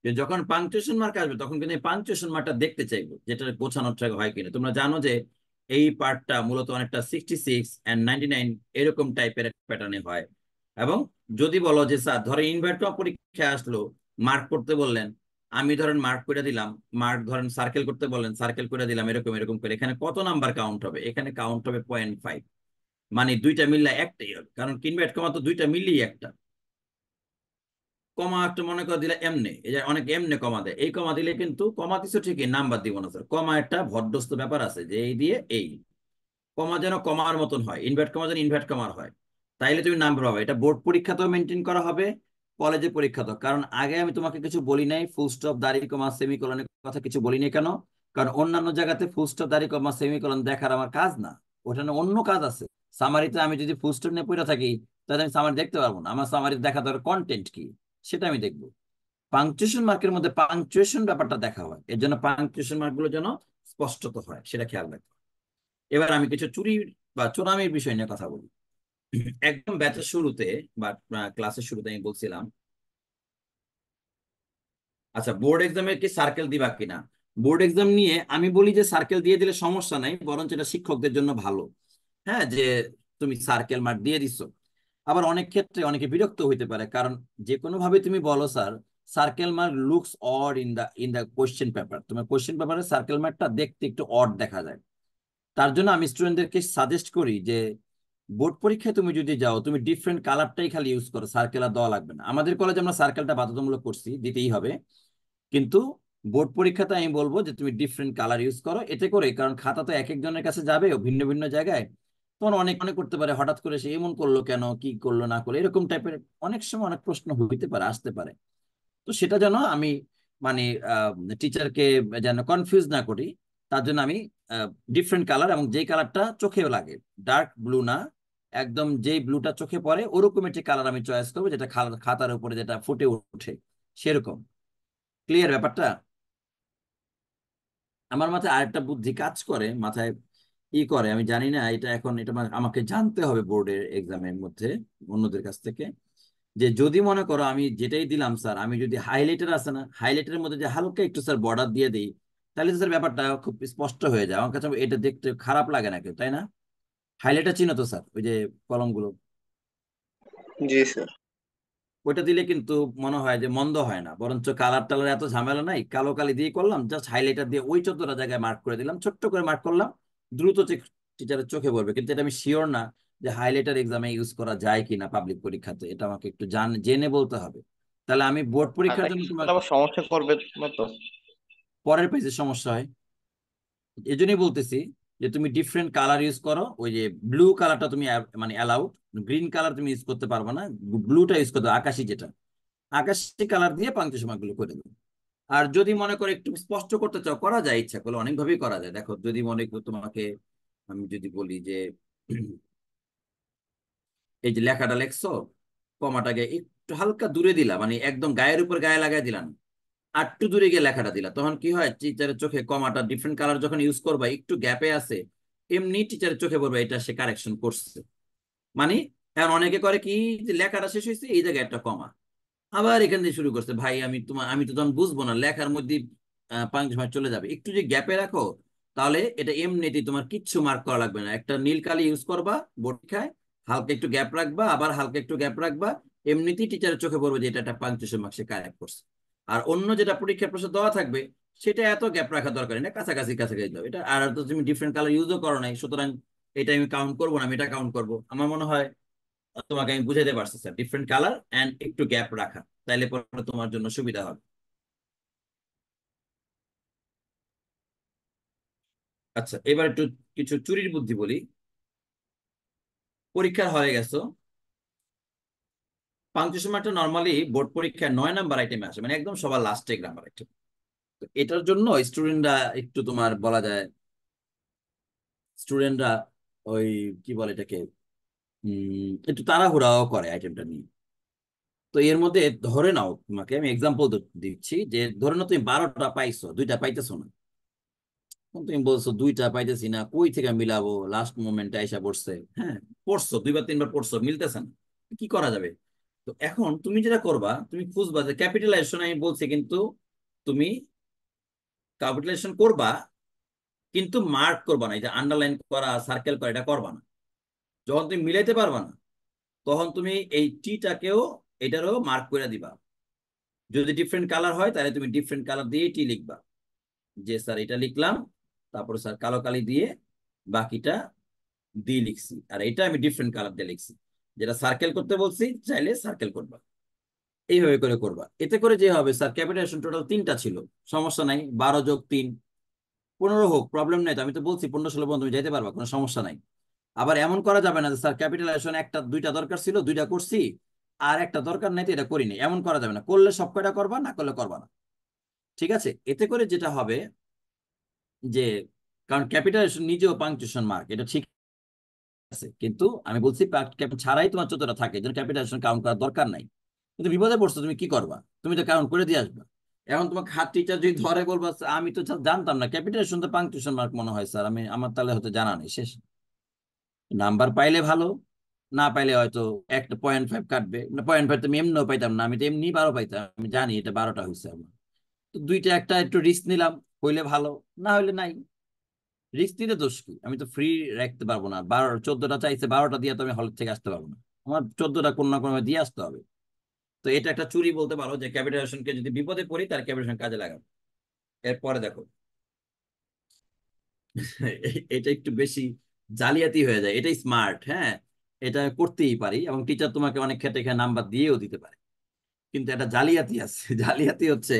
যে যখন পাংচুয়েশন মার্ক আসবে তখন কিন্তু এই পাংচুয়েশন মার্কটা দেখতে চাইবো, যেটা গোছানোর ট্র্যাক হয় কিনা। তোমরা জানো যে এই পার্টটা মূলত অনেকটা 66 and 99 এরকম টাইপের প্যাটার্নে হয়। এবং যদি বলো যে স্যার ধরো ইনভার্ট পরীক্ষায় আসলো, মার্ক করতে বললেন, আমি ধরেন মার্ক করে দিলাম, মার্ক ধরেন সার্কেল করতে বললেন, সার্কেল করে দিলাম, এরকম এরকম করে, এখানে কত নাম্বার কাউন্ট হবে? এখানে কাউন্ট হবে 0.5, মানে দুইটা মিললে একটাই হবে, কারণ ইনভার্ট কমা তো দুইটা মিললেই একটা। কমা একটা মনে করে দিলে এমনে, এই যে অনেকে এমনে কমা দেয়, এই কমা দিলে কিন্তু কমা কিছু ঠিকই, নাম্বার দিব না স্যার। কমা একটা ভদ্রস্ত ব্যাপার আছে, যে এই দিয়ে এই কমা যেন কমার মতন হয়, ইনভার্ট কমা যেন ইনভার্ট কমার হয়, তাইলে তুমি নাম্বার পাবে। এটা বোর্ড পরীক্ষাতেও মেনটেন করা হবে, কলেজে পরীক্ষাতেও। কারণ আগে আমি তোমাকে কিছু বলি নাই, ফুল স্টপ দাড়ি কমা সেমিকোলনের কথা কিছু বলি নাই কেন? কারণ অন্যান্য জায়গাতে ফুল স্টপ দাড়ি কমা সেমিকোলন দেখার আমার কাজ না, ওখানে অন্য কাজ আছে। সামারিতে আমি যদি ফুল স্টপ নিয়ে পড়ে থাকি, তাহলে আমি সামারি দেখতে পারবো না। আমার সামারিতে দেখা দরকার কন্টেন্ট কি, সেটা আমি দেখবো। পাংচুয়েশন মার্কের মধ্যে পাংচুয়েশন ব্যাপারটা দেখা হয়, এর জন্য পাংচুয়েশন মার্কগুলো যেন স্পষ্টত হয়, সেটা খেয়াল রাখবে। এবার আমি কিছু চুরি বা চোরামির বিষয় নিয়ে কথা বলি। একদম ব্যাচের শুরুতে বা ক্লাসের শুরুতে আমি বলছিলাম, আচ্ছা বোর্ড এক্সামে কি সার্কেল দিবা কিনা। বোর্ড এক্সাম নিয়ে আমি বলি যে সার্কেল দিয়ে দিলে সমস্যা নাই, বরঞ্চ এটা শিক্ষকদের জন্য ভালো। হ্যাঁ, যে তুমি সার্কেল মার্ক দিয়ে দিছো। আবার অনেক ক্ষেত্রে অনেকে বিরক্ত হইতে পারে, কারণ যে কোনো ভাবে তুমি বলো sir circle mark looks odd in the question paper, তোমার কোশ্চেন পেপারে সার্কেল মার্কটা দেখতে একটু অড দেখা যায়। তার জন্য আমি স্টুডেন্টদেরকে সাজেস্ট করি যে বোর্ড পরীক্ষায় তুমি যদি যাও, তুমি ডিফারেন্ট কালারটাই খালি ইউজ করো, সার্কেল আর দেওয়া লাগবে না। আমাদের কলেজে আমরা সার্কেলটা বাধ্যতামূলক করছি, দিতেই হবে। কিন্তু বোর্ড পরীক্ষাতে আমি বলবো যে তুমি ডিফারেন্ট কালার ইউজ করো, এতে করে, কারণ খাতা তো এক একজনের কাছে যাবে ভিন্ন ভিন্ন জায়গায়, তখন অনেক অনেক করতে পারে, হঠাৎ করে সে এমন করলো কেন, কি করলো না করলো, এরকম টাইপের অনেক সময় অনেক প্রশ্ন হইতে পারে, আসতে পারে। তো সেটা যেন আমি মানে টিচারকে যেন কনফিউজ না করি, তার জন্য আমি ডিফারেন্ট কালার, এবং যেই কালারটা চোখেও লাগে, ডার্ক ব্লু না, একদম যেই ব্লুটা চোখে পড়ে ওরকম একটি কালার আমি চয়েস করবো, যেটা খাতার উপরে যেটা ফুটে ওঠে সেরকম। ক্লিয়ার ব্যাপারটা? আমার মাথায় আরেকটা বুদ্ধি কাজ করে, মাথায় করে, আমি জানি না এটা এখন, এটা আমাকে জানতে হবে বোর্ডের এক্সামের মধ্যে অন্যদের কাছ থেকে। যে যদি মনে করো আমি যেটাই দিলাম স্যার, আমি যদি হাইলাইটার আছে না, হাইলাইটারের মধ্যে যে হালকা একটু স্যার বর্ডার দিয়ে দিই, তাহলে স্যার ব্যাপারটা খুব স্পষ্ট হয়ে যায়। আমার কাছে এটা দেখতে খারাপ লাগে না কেউ, তাই না? হাইলাইটার চিনো তো স্যার, ওই যে কলমগুলো, জি স্যার। ওইটা দিলে কিন্তু মনে হয় যে মন্দ হয় না, বরঞ্চ কালার টালার এত ঝামেলা নাই, কালো কালি দিয়ে করলাম, জাস্ট হাইলাইটার দিয়ে ওই 14টা জায়গায় মার্ক করে দিলাম, ছোট্ট করে মার্ক করলাম, দ্রুত টিচারের চোখে পড়বে। কিন্তু এটা আমি শিওর না যে হাইলাইটার এক্সামে ইউজ করা যায় কিনা পাবলিক পরীক্ষাতে, এটা আমাকে একটু জেনে বলতে হবে। তাহলে আমি বোর্ড পরীক্ষার খাতা জন্য কি তোমার আবার সমস্যা করবে না তো? পরের পেজে সমস্যা হয়, এই জন্যই বলতেছি যে তুমি ডিফারেন্ট কালার ইউজ করো। ওই যে ব্লু কালারটা তুমি মানে অ্যালাউড, গ্রিন কালার তুমি ইউজ করতে পারবে না, ব্লুটা ইউজ করতে হবে, আকাশি যেটা, আকাশি কালার দিয়ে পাংচুয়েশন মার্কগুলো করে দেবে। আর যদি মনে করো একটু স্পষ্ট করতে চাও, করা যায়, ইচ্ছা করলে অনেকভাবেই করা যায়। দেখো যদি মনে করো তোমাকে, আমি যদি বলি যে এই যে লেখাটা লেখছো, কমাটাকে একটু হালকা দূরে দিলা, মানে একদম গায়ের উপর গায়ে লাগাই দিলাম, আর একটু দূরে গিয়ে লেখাটা দিলা, তখন কি হয় টিচারের চোখে কমাটা ডিফারেন্ট কালার যখন ইউজ করবা, একটু গ্যাপে আছে, এমনি টিচারের চোখে পড়বে এটা সে কারেকশন করছে। মানে এখন অনেকে করে কি, যে লেখাটা শেষ হয়েছে এই জায়গায় একটা কমা, আবার এখান থেকে শুরু করছে, ভাই আমি তো তখন বুঝবো না, লেখার মধ্যে পাঁচ মার্ক চলে যাবে। একটু যদি গ্যাপে রাখো, তাহলে এটা এমনিতেই তোমার কিচ্ছু মার্ক করা লাগবে না। একটা নীল কালি ইউজ করবা পরীক্ষায়, হালকা একটু গ্যাপ রাখবা, আবার হালকা একটু গ্যাপ রাখবা, এমনিতেই টিচারের চোখে পড়বে যে এটা একটা পাংচুয়েশন মার্ক সে কারেক্ট করছে। আর অন্য যেটা পরীক্ষার প্রশ্ন দেওয়া থাকবে, সেটা এত গ্যাপ রাখা দরকার নেই, কাছাকাছি কাছাকাছি দাও এটা। আর তো তুমি ডিফারেন্ট কালার ইউজও করো নাই, সুতরাং এটা আমি কাউন্ট করবো না, আমি এটা কাউন্ট করবো। আমার মনে হয় তোমাকে আমি বুঝাইতে পারছি স্যার, ডিফারেন্ট কালার এন্ড একটু গ্যাপ রাখা, তাইলে পরে তোমার জন্য সুবিধা হবে। আচ্ছা, এবার একটু কিছু চুরির বুদ্ধি বলি। পরীক্ষার হয়ে গেছো, পাংচুয়েশন মার্কটা নর্মালি বোর্ড পরীক্ষায় 9 নাম্বার আইটেমে আসে, মানে একদম সবার লাস্টে গ্রামার আইটেম। তো এটার জন্য স্টুডেন্টরা একটু তোমার বলা যায়, স্টুডেন্টরা ওই কি বলে এটাকে, একটু তাড়াহুড়াও করে আইটেমটা নিয়ে। তো এর মধ্যে ধরে নাও, তোমাকে আমি এক্সাম্পল দিচ্ছি, যে ধরে নাও তুমি 12টা পাইছো, 2টা পাইতেছো না। এখন তুমি বলছো 2টা পাইতেছি না, কই থেকে মিলাবো, লাস্ট মোমেন্টে আইসা পড়ছে। হ্যাঁ, পড়ছো 2বার 3বার পড়ছো, মিলতেছে না, কি করা যাবে? তো এখন তুমি যেটা করবা, তুমি খুঁজবা যে ক্যাপিটালাইজেশন আমি বলছি, কিন্তু তুমি ক্যাপিটালাইজেশন করবা, কিন্তু মার্ক করবা না, এই যে আন্ডারলাইন করা, সার্কেল করা, এটা করবা না। যখন তুমি মিলাইতে পারবা না, তখন তুমি এই টিটাকেও এটারও মার্ক করে দিবা। যদি ডিফারেন্ট কালার হয়, তাহলে তুমি ডিফারেন্ট কালার দিয়ে টি লিখবা, যে স্যার এটা লিখলাম, তারপরে স্যার কালো কালি দিয়ে বাকিটা দিয়ে লিখছি, আর এটা আমি ডিফারেন্ট কালার দিয়ে লিখছি। যেটা সার্কেল করতে বলছি, চাইলে সার্কেল করবা, এইভাবে করে করবা। এতে করে যে হবে, স্যার ক্যাপিটালেশন টোটাল 3টা ছিল, সমস্যা নাই, 12+3 15 হোক, প্রবলেম নাই। তো আমি তো বলছি 15-16 পর্যন্ত তুমি যেতে পারবা, কোনো সমস্যা নাই। আবার এমন করা যাবে না যে স্যার ক্যাপিটালাইজেশন 1টা 2টা দরকার ছিল, 2টা করছি, আর একটা দরকার নাই তো এটা করিনি, এমন করা যাবে না। করলে সব কয়টা করবা, না করলে করবা না। ঠিক আছে? এতে করে যেটা হবে যে, কারণ ক্যাপিটালাইজেশন নিজেও পাংচুয়েশন মার্ক, এটা ঠিক আছে, কিন্তু আমি বলছি ছাড়াই তোমার 14টা থাকে, যেন ক্যাপিটালাইজেশন কাউন্ট করার দরকার নাই। কিন্তু বিপদে পড়ছো, তুমি কি করবা? তুমি তো কাউন্ট করে দিয়ে আসবা। এখন তোমাকে হাত টিচার যদি ধরে, বলবা আমি তো জানতাম না ক্যাপিটালাইজেশন তো পাংচুয়েশন মার্ক মনে হয় স্যার, আমার তাহলে হয়তো জানা নেই, শেষ। নাম্বার পাইলে ভালো, না পাইলে হয়তো একটা 0.5 কাটবে। 0.5 তো আমি এমনিও পাইতাম না, আমি তো এমনি 12 পাইতাম, আমি জানি এটা 12টা হয়েছে আমার। তো দুইটা একটা একটু রিস্ক নিলাম, হইলে ভালো, না হইলে নাই। রিস্ক নিতে দোষ কি? আমি তো ফ্রি রাখতে পারবো না, 14টা চাইছে, 12টা দিয়ে তো আমি হল থেকে আসতে পারবো না, আমার 14টা কোনো না কোনো দিয়ে আসতে হবে। তো এটা একটা চুরি বলতে পারো, যে ক্যাপিটালেশনকে যদি বিপদে পড়ি, তার ক্যাপিটালেশন কাজে লাগাবো। এরপরে দেখো, এটা একটু বেশি জালিয়াতি হয়ে যায়, এটাই স্মার্ট। হ্যাঁ, এটা করতেই পারি, এবং টিচার তোমাকে অনেক ক্ষেত্রে এখানে নাম্বার দিয়েও দিতে পারে। কিন্তু একটা জালিয়াতি আছে জালিয়াতি হচ্ছে,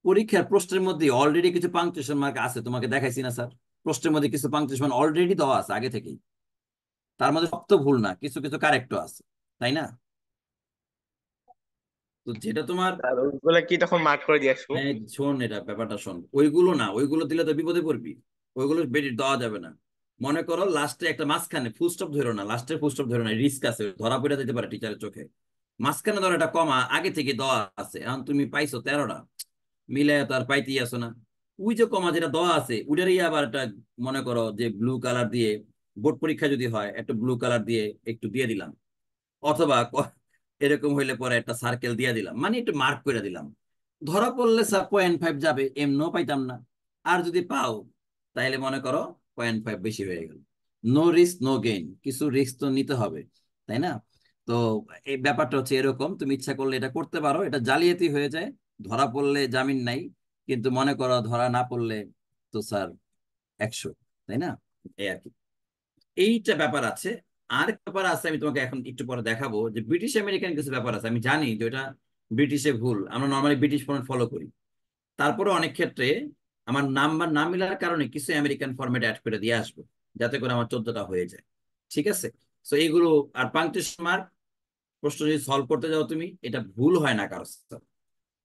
পরীক্ষার প্রশ্নের মধ্যে অলরেডি কিছু পাংচুয়েশন মার্ক আছে, তোমাকে দেখাইছি না স্যার? প্রশ্নের মধ্যে কিছু পাংচুয়েশন অলরেডি দেওয়া আছে আগে থেকেই, তার মধ্যে সব তো ভুল না, কিছু কিছু কারেক্টও আছে, তাই না? তো যেটা তোমার, আর ওইগুলা কি তখন মার্ক করে দিয়ে আসবো? হ্যাঁ শোন, এটা ব্যাপারটা শোন, ওইগুলো না, ওইগুলো দিলে তো বিপদে পড়বি, ওইগুলো বেশি দেওয়া যাবে না। মনে করো লাস্টে একটা, মাঝখানে ফুল স্টপ ধরো না, লাস্টের ফুল স্টপ ধরো না, রিস্ক আছে, ধরা পড়ে যেতে পারে টিচারের চোখে। মাঝখানে ধরো একটা কমা আগে থেকে দেওয়া আছে, এখন তুমি পাইছো 13টা, মিলে তো আর পাইতেই আসো না। ওই যে কমা যেটা দেওয়া আছে, ওইটারই আবার একটা, মনে করো যে ব্লু কালার দিয়ে, বোর্ড পরীক্ষা যদি হয়, একটা ব্লু কালার দিয়ে একটু দিয়ে দিলাম, অথবা এরকম হইলে পরে একটা সার্কেল দিয়ে দিলাম, মানে একটু মার্ক করে দিলাম। ধরা পড়লে স্যার 0.5 যাবে, এমনও পাইতাম না। আর যদি পাও, তাইলে মনে করো 0.5 বেশি হয়ে গেল। নো রিস্ক নো গেইন, কিছু রিস্ক তো নিতে হবে, তাই না? তো এই ব্যাপারটা হচ্ছে এরকম, তুমি ইচ্ছা করলে এটা করতে পারো, এটা জালিয়াতি হয়ে যায়। ধরা পড়লে জামিন নাই, কিন্তু মনে করো ধরা না পড়লে তো স্যার 100, তাই না? এই আর কি, এইটা ব্যাপার আছে। আর একটা ব্যাপার আছে, আমি তোমাকে এখন একটু পরে দেখাবো, যে ব্রিটিশ আমেরিকান কিছু ব্যাপার আছে। আমি জানি যে এটা ব্রিটিশে ভুল, আমরা নর্মালি ব্রিটিশ ফর্মেট ফলো করি, তারপরে অনেক ক্ষেত্রে আমার নাম্বার না মিলার কারণে কিছু আমেরিকান ফরম্যাট অ্যাড করে দিয়ে আসবো, যাতে করে আমার 14টা হয়ে যায়। ঠিক আছে? তো এইগুলো, আর পাংচুয়েশন মার্ক প্রশ্ন যদি সলভ করতে যাও তুমি, এটা ভুল হয় না কারো সাথে।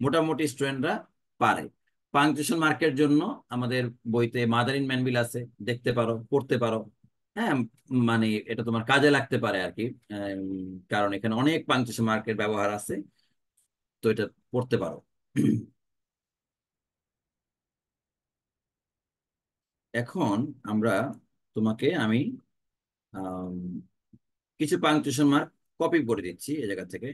মোটামুটি স্টুডেন্টরা পারে। পাংচুয়েশন মার্কের জন্য আমাদের বইতে মাদারিন ম্যানবিল আছে, দেখতে পারো, পড়তে পারো। হ্যাঁ, মানে এটা তোমার কাজে লাগতে পারে আর কি, কারণ এখানে অনেক পাংচুয়েশন মার্কের ব্যবহার আছে, তো এটা পড়তে পারো। এখন আমরা, তোমাকে আমি আম, কিছু পাংচুয়েশন মার্ক কপি করে দিচ্ছি এই জায়গা থেকে।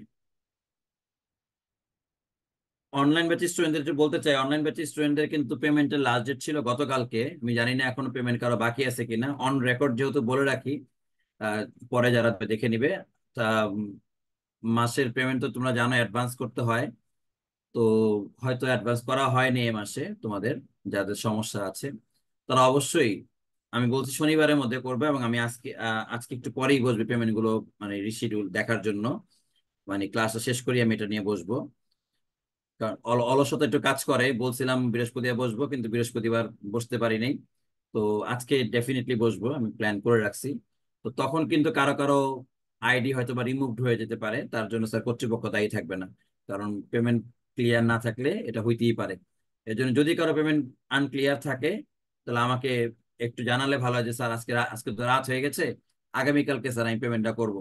অনলাইন ব্যাচের স্টুডেন্টদের বলতে চাই, অনলাইন ব্যাচের স্টুডেন্টদের কিন্তু পেমেন্টের লাস্ট ডেট ছিল গতকালকে। আমি জানি না এখনো পেমেন্ট কারো বাকি আছে কিনা, অন রেকর্ড যেহেতু বলে রাখি, আহ, পরে যারা দেখে নিবে। তা মাসের পেমেন্ট তো তোমরা জানো অ্যাডভান্স করতে হয়, তো হয়তো অ্যাডভান্স করা হয়নি এ মাসে তোমাদের, যাদের সমস্যা আছে তারা অবশ্যই, আমি বলছি শনিবারের মধ্যে করবে। এবং আমি আজকে একটু পরেই বসবে পেমেন্ট গুলো, মানে রিশিডিউল দেখার জন্য, মানে ক্লাসটা শেষ করি আমি এটা নিয়ে বসবো। কারণ অলসতা একটু কাজ করে, বলছিলাম বৃহস্পতিবার বসবো, কিন্তু বৃহস্পতিবার বসতে পারি নাই। তো আজকে ডেফিনেটলি বসবো, আমি প্ল্যান করে রাখছি। তো তখন কিন্তু কারো কারো আইডি হয়তো বা রিমুভড হয়ে যেতে পারে, তার জন্য স্যার কর্তৃপক্ষ দায়ী থাকবে না। কারণ পেমেন্ট ক্লিয়ার না থাকলে এটা হইতেই পারে। এর জন্য যদি কারো পেমেন্ট আনক্লিয়ার থাকে, তাহলে আমাকে একটু জানালে ভালো হয় যে স্যার আজকে তো রাত হয়ে গেছে, আগামীকালকে স্যার আমি পেমেন্টটা করব।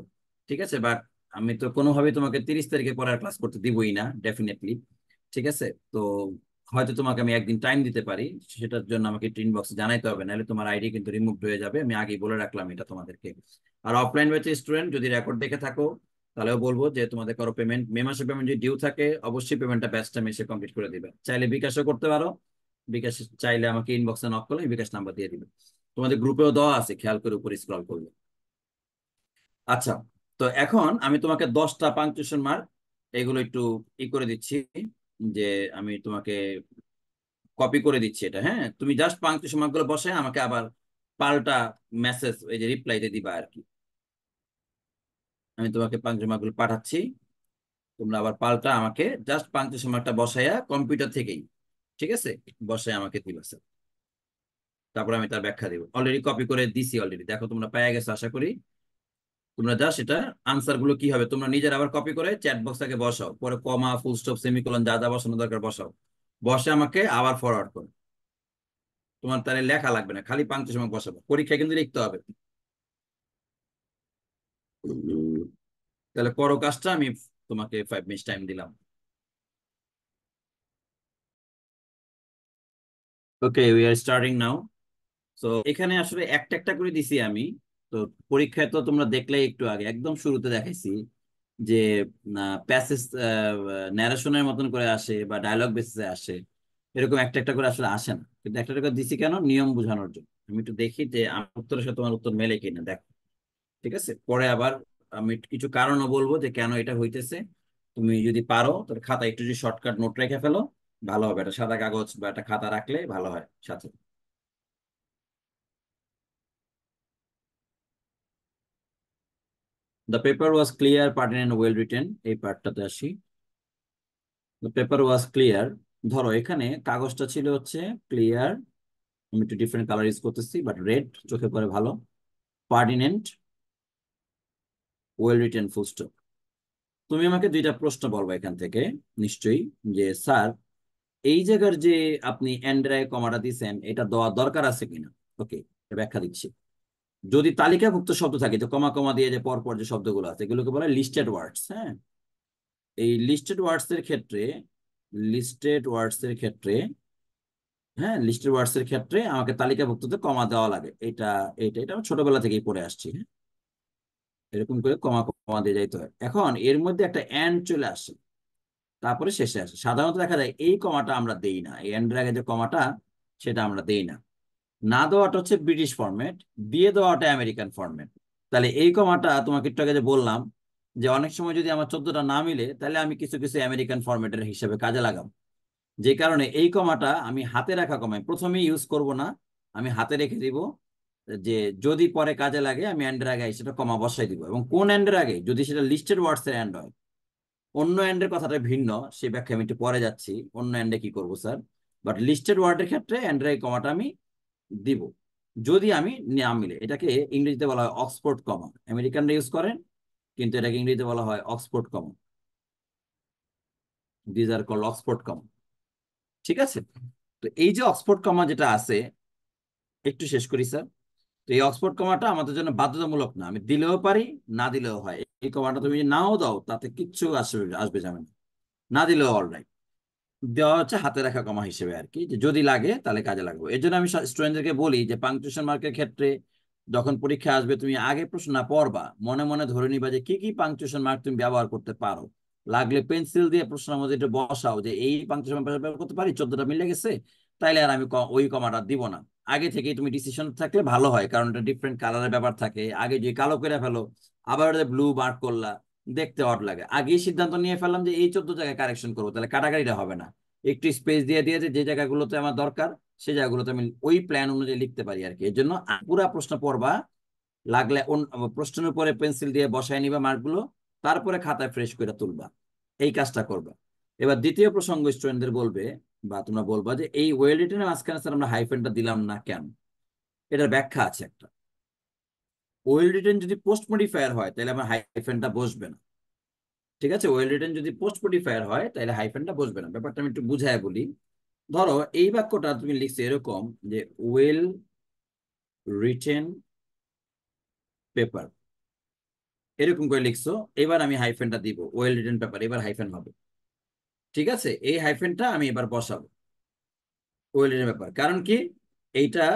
ঠিক আছে, বাট আমি তো কোনোভাবেই তোমাকে 30 তারিখে পরে ক্লাস করতে দিবই না, ডেফিনেটলি। ঠিক আছে। তো হয়তো তোমাকে আমি একদিন টাইম দিতে পারি, সেটার জন্য আমাকে টিন বক্সে জানাইতে হবে, নাহলে তোমার আইডি কিন্তু রিমুভ হয়ে যাবে। আমি আগেই বলে রাখলাম এটা তোমাদেরকে। আর অফলাইন ব্যাচের স্টুডেন্ট যদি রেকর্ড দেখে থাকো, তাহলেও বলবো যে তোমাদের কারো পেমেন্ট মে মাসের পেমেন্ট যদি ডিউ থাকে, অবশ্যই পেমেন্টটা ব্যাচ টাইমে এসে কমপ্লিট করে দিবে। চাইলে বিকাশও করতে পারো, বিকাশ চাইলে আমাকে ইনবক্সে নক করলে আমি বিকাশ নাম্বার দিয়ে দিবে। তোমাদের গ্রুপেও দেওয়া আছে, খেয়াল করে উপরে স্ক্রল করবে। আচ্ছা, তো এখন আমি তোমাকে 10টা পাংচুয়েশন মার্ক এগুলো একটু করে দিচ্ছি, যে আমি তোমাকে কপি করে দিচ্ছি এটা। হ্যাঁ, তুমি জাস্ট পাংচুয়েশন মার্ক গুলো বসে আমাকে আবার পাল্টা মেসেজ এই যে রিপ্লাইতে দিবা আর কি। আমি তোমাকে পাংচুয়েশন মার্ক গুলো পাঠাচ্ছি, তোমরা আবার পাল্টা আমাকে জাস্ট পাংচুয়েশন মার্কটা বসাইয়া কম্পিউটার থেকেই, ঠিক আছে, বসাই আমাকে দিবা স্যার। তারপর আমি তার ব্যাখ্যা দিব। অলরেডি কপি করে দিছি, অলরেডি দেখো তোমরা পেয়ে গেছো আশা করি। তোমরা জাস্ট এটা আনসার গুলো কি হবে তোমরা নিজের আবার কপি করে চ্যাট বক্সটাকে বসাও, পরে কমা ফুল স্টপ সেমিকোলন যা যা বসানো দরকার বসাও, বসে আমাকে আবার ফরওয়ার্ড করো। তোমার তাহলে লেখা লাগবে না, খালি পাংচুয়েশন মার্ক বসাবো, পরীক্ষায় কিন্তু লিখতে হবে। তাহলে করো কাজটা, আমি তোমাকে 5 মিনিট টাইম দিলাম। ওকে, উই আর স্টার্টিং নাও। তো এখানে আসলে একটা একটা করে দিছি আমি। তো পরীক্ষায় তো তোমরা দেখলে একটু আগে একদম শুরুতে দেখাইছি যে প্যাসেজ ন্যারেশনের মতন করে আসে বা ডায়লগ বেসিসে আসে, এরকম একটা একটা করে আসলে আসে না। কিন্তু একটা একটা করে দিছি কেন, নিয়ম বোঝানোর জন্য। আমি একটু দেখি যে আমার উত্তরের সাথে তোমার উত্তর মেলে কিনা, দেখো। ঠিক আছে, পরে আবার আমি কিছু কারণও বলবো যে কেন এটা হইতেছে। তুমি যদি পারো তাহলে খাতা একটু যদি শর্টকাট নোট রেখে ফেলো, ভালো হবে। একটা সাদা কাগজ বা একটা খাতা রাখলে ভালো হয় সাথে। The paper was clear, pertinent, well written, এই পার্টটাতে আসি। দ্য পেপার ওয়াজ ক্লিয়ার, ধরো এখানে কাগজটা ছিল হচ্ছে ক্লিয়ার, আমি একটু ডিফারেন্ট কালার ইউজ করতেছি, বাট রেড চোখে পড়ে ভালো। Pertinent, well written, full stop. তুমি আমাকে দুইটা প্রশ্ন বলবো এখান থেকে নিশ্চয়ই, যে স্যার এই জায়গার যে আপনি এন্ড্রায় কমাটা দিচ্ছেন এটা দেওয়া দরকার আছে কিনা। ওকে, ব্যাখ্যা দিচ্ছি। যদি তালিকাভুক্ত শব্দ থাকে, তো কমা কমা দিয়ে যে পরপর যে শব্দগুলো আছে এগুলোকে বলে লিস্টেড ওয়ার্ডস। হ্যাঁ, এই লিস্টেড ওয়ার্ডস এর ক্ষেত্রে, লিস্টেড ওয়ার্ডস এর ক্ষেত্রে হ্যাঁ, লিস্টেড ওয়ার্ডস এর ক্ষেত্রে আমাকে তালিকাভুক্ততে কমা দেওয়া লাগে। এটা এটা এটা আমি ছোটবেলা থেকেই পড়ে আসছি। হ্যাঁ, এরকম করে কমা কমা দিয়ে যাইতে হয়। এখন এর মধ্যে একটা এন্ড চলে আসে, তারপরে শেষে আসে। সাধারণত দেখা যায় এই কমাটা আমরা দেই না, এই এন্ডের আগে যে কমাটা সেটা আমরা দেই না। না দেওয়াটা হচ্ছে ব্রিটিশ ফরম্যাট, দিয়ে দেওয়াটা আমেরিকান ফরম্যাট। তাহলে এই কমাটা তোমাকে একটু আগে যে বললাম, যে অনেক সময় যদি আমার 14টা না মিলে, তাহলে আমি কিছু কিছু আমেরিকান ফরম্যাটের হিসেবে কাজে লাগাবো। যে কারণে এই কমাটা আমি হাতে রাখা কমাই প্রথমেই ইউজ করব না, আমি হাতে রেখে দিব। যে যদি পরে কাজে লাগে আমি এন্ডের আগে সেটা কমা বসাই দিব। এবং কোন এন্ডের আগে, যদি সেটা লিস্টেড ওয়ার্ডস এর এন্ড হয়। অন্য এন্ডের কথাটা ভিন্ন, সেই ব্যাখ্যা আমি একটু পরে যাচ্ছি অন্য এন্ডে কি করব স্যার। বাট লিস্টেড ওয়ার্ডের ক্ষেত্রে এন্ডের এই কমাটা আমি দিব, যদি আমি না মিলে। এটাকে ইংরেজিতে বলা হয় অক্সফোর্ড কমা, আমেরিকানরা ইউজ করেন, কিন্তু এটাকে ইংরেজিতে বলা হয় Oxford comma. These are called Oxford comma. ঠিক আছে, তো এই যে অক্সফোর্ড কমা যেটা আছে, একটু শেষ করি স্যার। তো এই অক্সফোর্ড কমাটা আমাদের জন্য বাধ্যতামূলক না, আমি দিলেও পারি না দিলেও হয়। এই কমাটা তুমি যদি নাও দাও তাতে কিচ্ছু আসবে আসবে যাবে না, না দিলেও অলরাইট। দেওয়া হচ্ছে হাতে রাখা কমা হিসেবে আর কি, যে যদি লাগে তাহলে কাজে লাগবে। এর জন্য আমি স্টুডেন্টদেরকে বলি যে পাংচুয়েশন মার্কের ক্ষেত্রে যখন পরীক্ষা আসবে, তুমি আগে প্রশ্ন না পড়বা, মনে মনে ধরে নিবা যে কি কি পাংচুয়েশন মার্ক তুমি ব্যবহার করতে পারো। লাগলে পেন্সিল দিয়ে প্রশ্নের মধ্যে একটু বসাও যে এই পাংচুয়েশন ব্যবহার করতে পারি, 14টা মিলে গেছে, তাইলে আর আমি ওই কমাটা দিব না। আগে থেকেই তুমি ডিসিশন থাকলে ভালো হয়, কারণ এটা ডিফারেন্ট কালারের ব্যাপার থাকে। আগে যে কালো করে ফেলো, আবার ব্লু মার্ক করলা, দেখতে অড লাগে। আগেই সিদ্ধান্ত নিয়ে ফেললাম যে এই 14 জায়গায় কারেকশন করবো, তাহলে কাটাকাটিটা হবে না। একটু স্পেস দিয়ে দিয়ে যে জায়গাগুলোতে আমার দরকার, সেই জায়গাগুলোতে আমি ওই প্ল্যান অনুযায়ী লিখতে পারি আর কি। এর জন্য পুরা প্রশ্ন পড়বা, লাগলে প্রশ্নের উপরে পেন্সিল দিয়ে বসায় নিবা মার্কগুলো, তারপরে খাতায় ফ্রেশ করে তুলবা, এই কাজটা করবা। এবার দ্বিতীয় প্রসঙ্গ স্টুডেন্টদের বলবে, বা তোমরা বলবা যে এই ওয়েল রিটেনের মাঝখানে স্যার আমরা হাইফেনটা দিলাম না কেন। এটার ব্যাখ্যা আছে একটা। ওয়েল রিটেন যদি পোস্ট মডিফায়ার হয় তাহলে আমার হাইফেনটা বসবে না। ঠিক আছে, ওয়েল রিটেন যদি পোস্ট মডিফায়ার হয় তাহলে হাইফেনটা বসবে না। ব্যাপারটা আমি একটু বুঝায় বলি। ধরো এই বাক্যটা তুমি লিখছো এরকম যে ওয়েল রিটেন পেপার, এরকম করে লিখছো। এবার আমি হাইফেনটা দিব, ওয়েল রিটেন পেপার, এবার হাইফেন হবে। ঠিক আছে, এই হাইফেনটা আমি এবার বসাবো ওয়েল রিটেন পেপার। কারণ কি, এইটা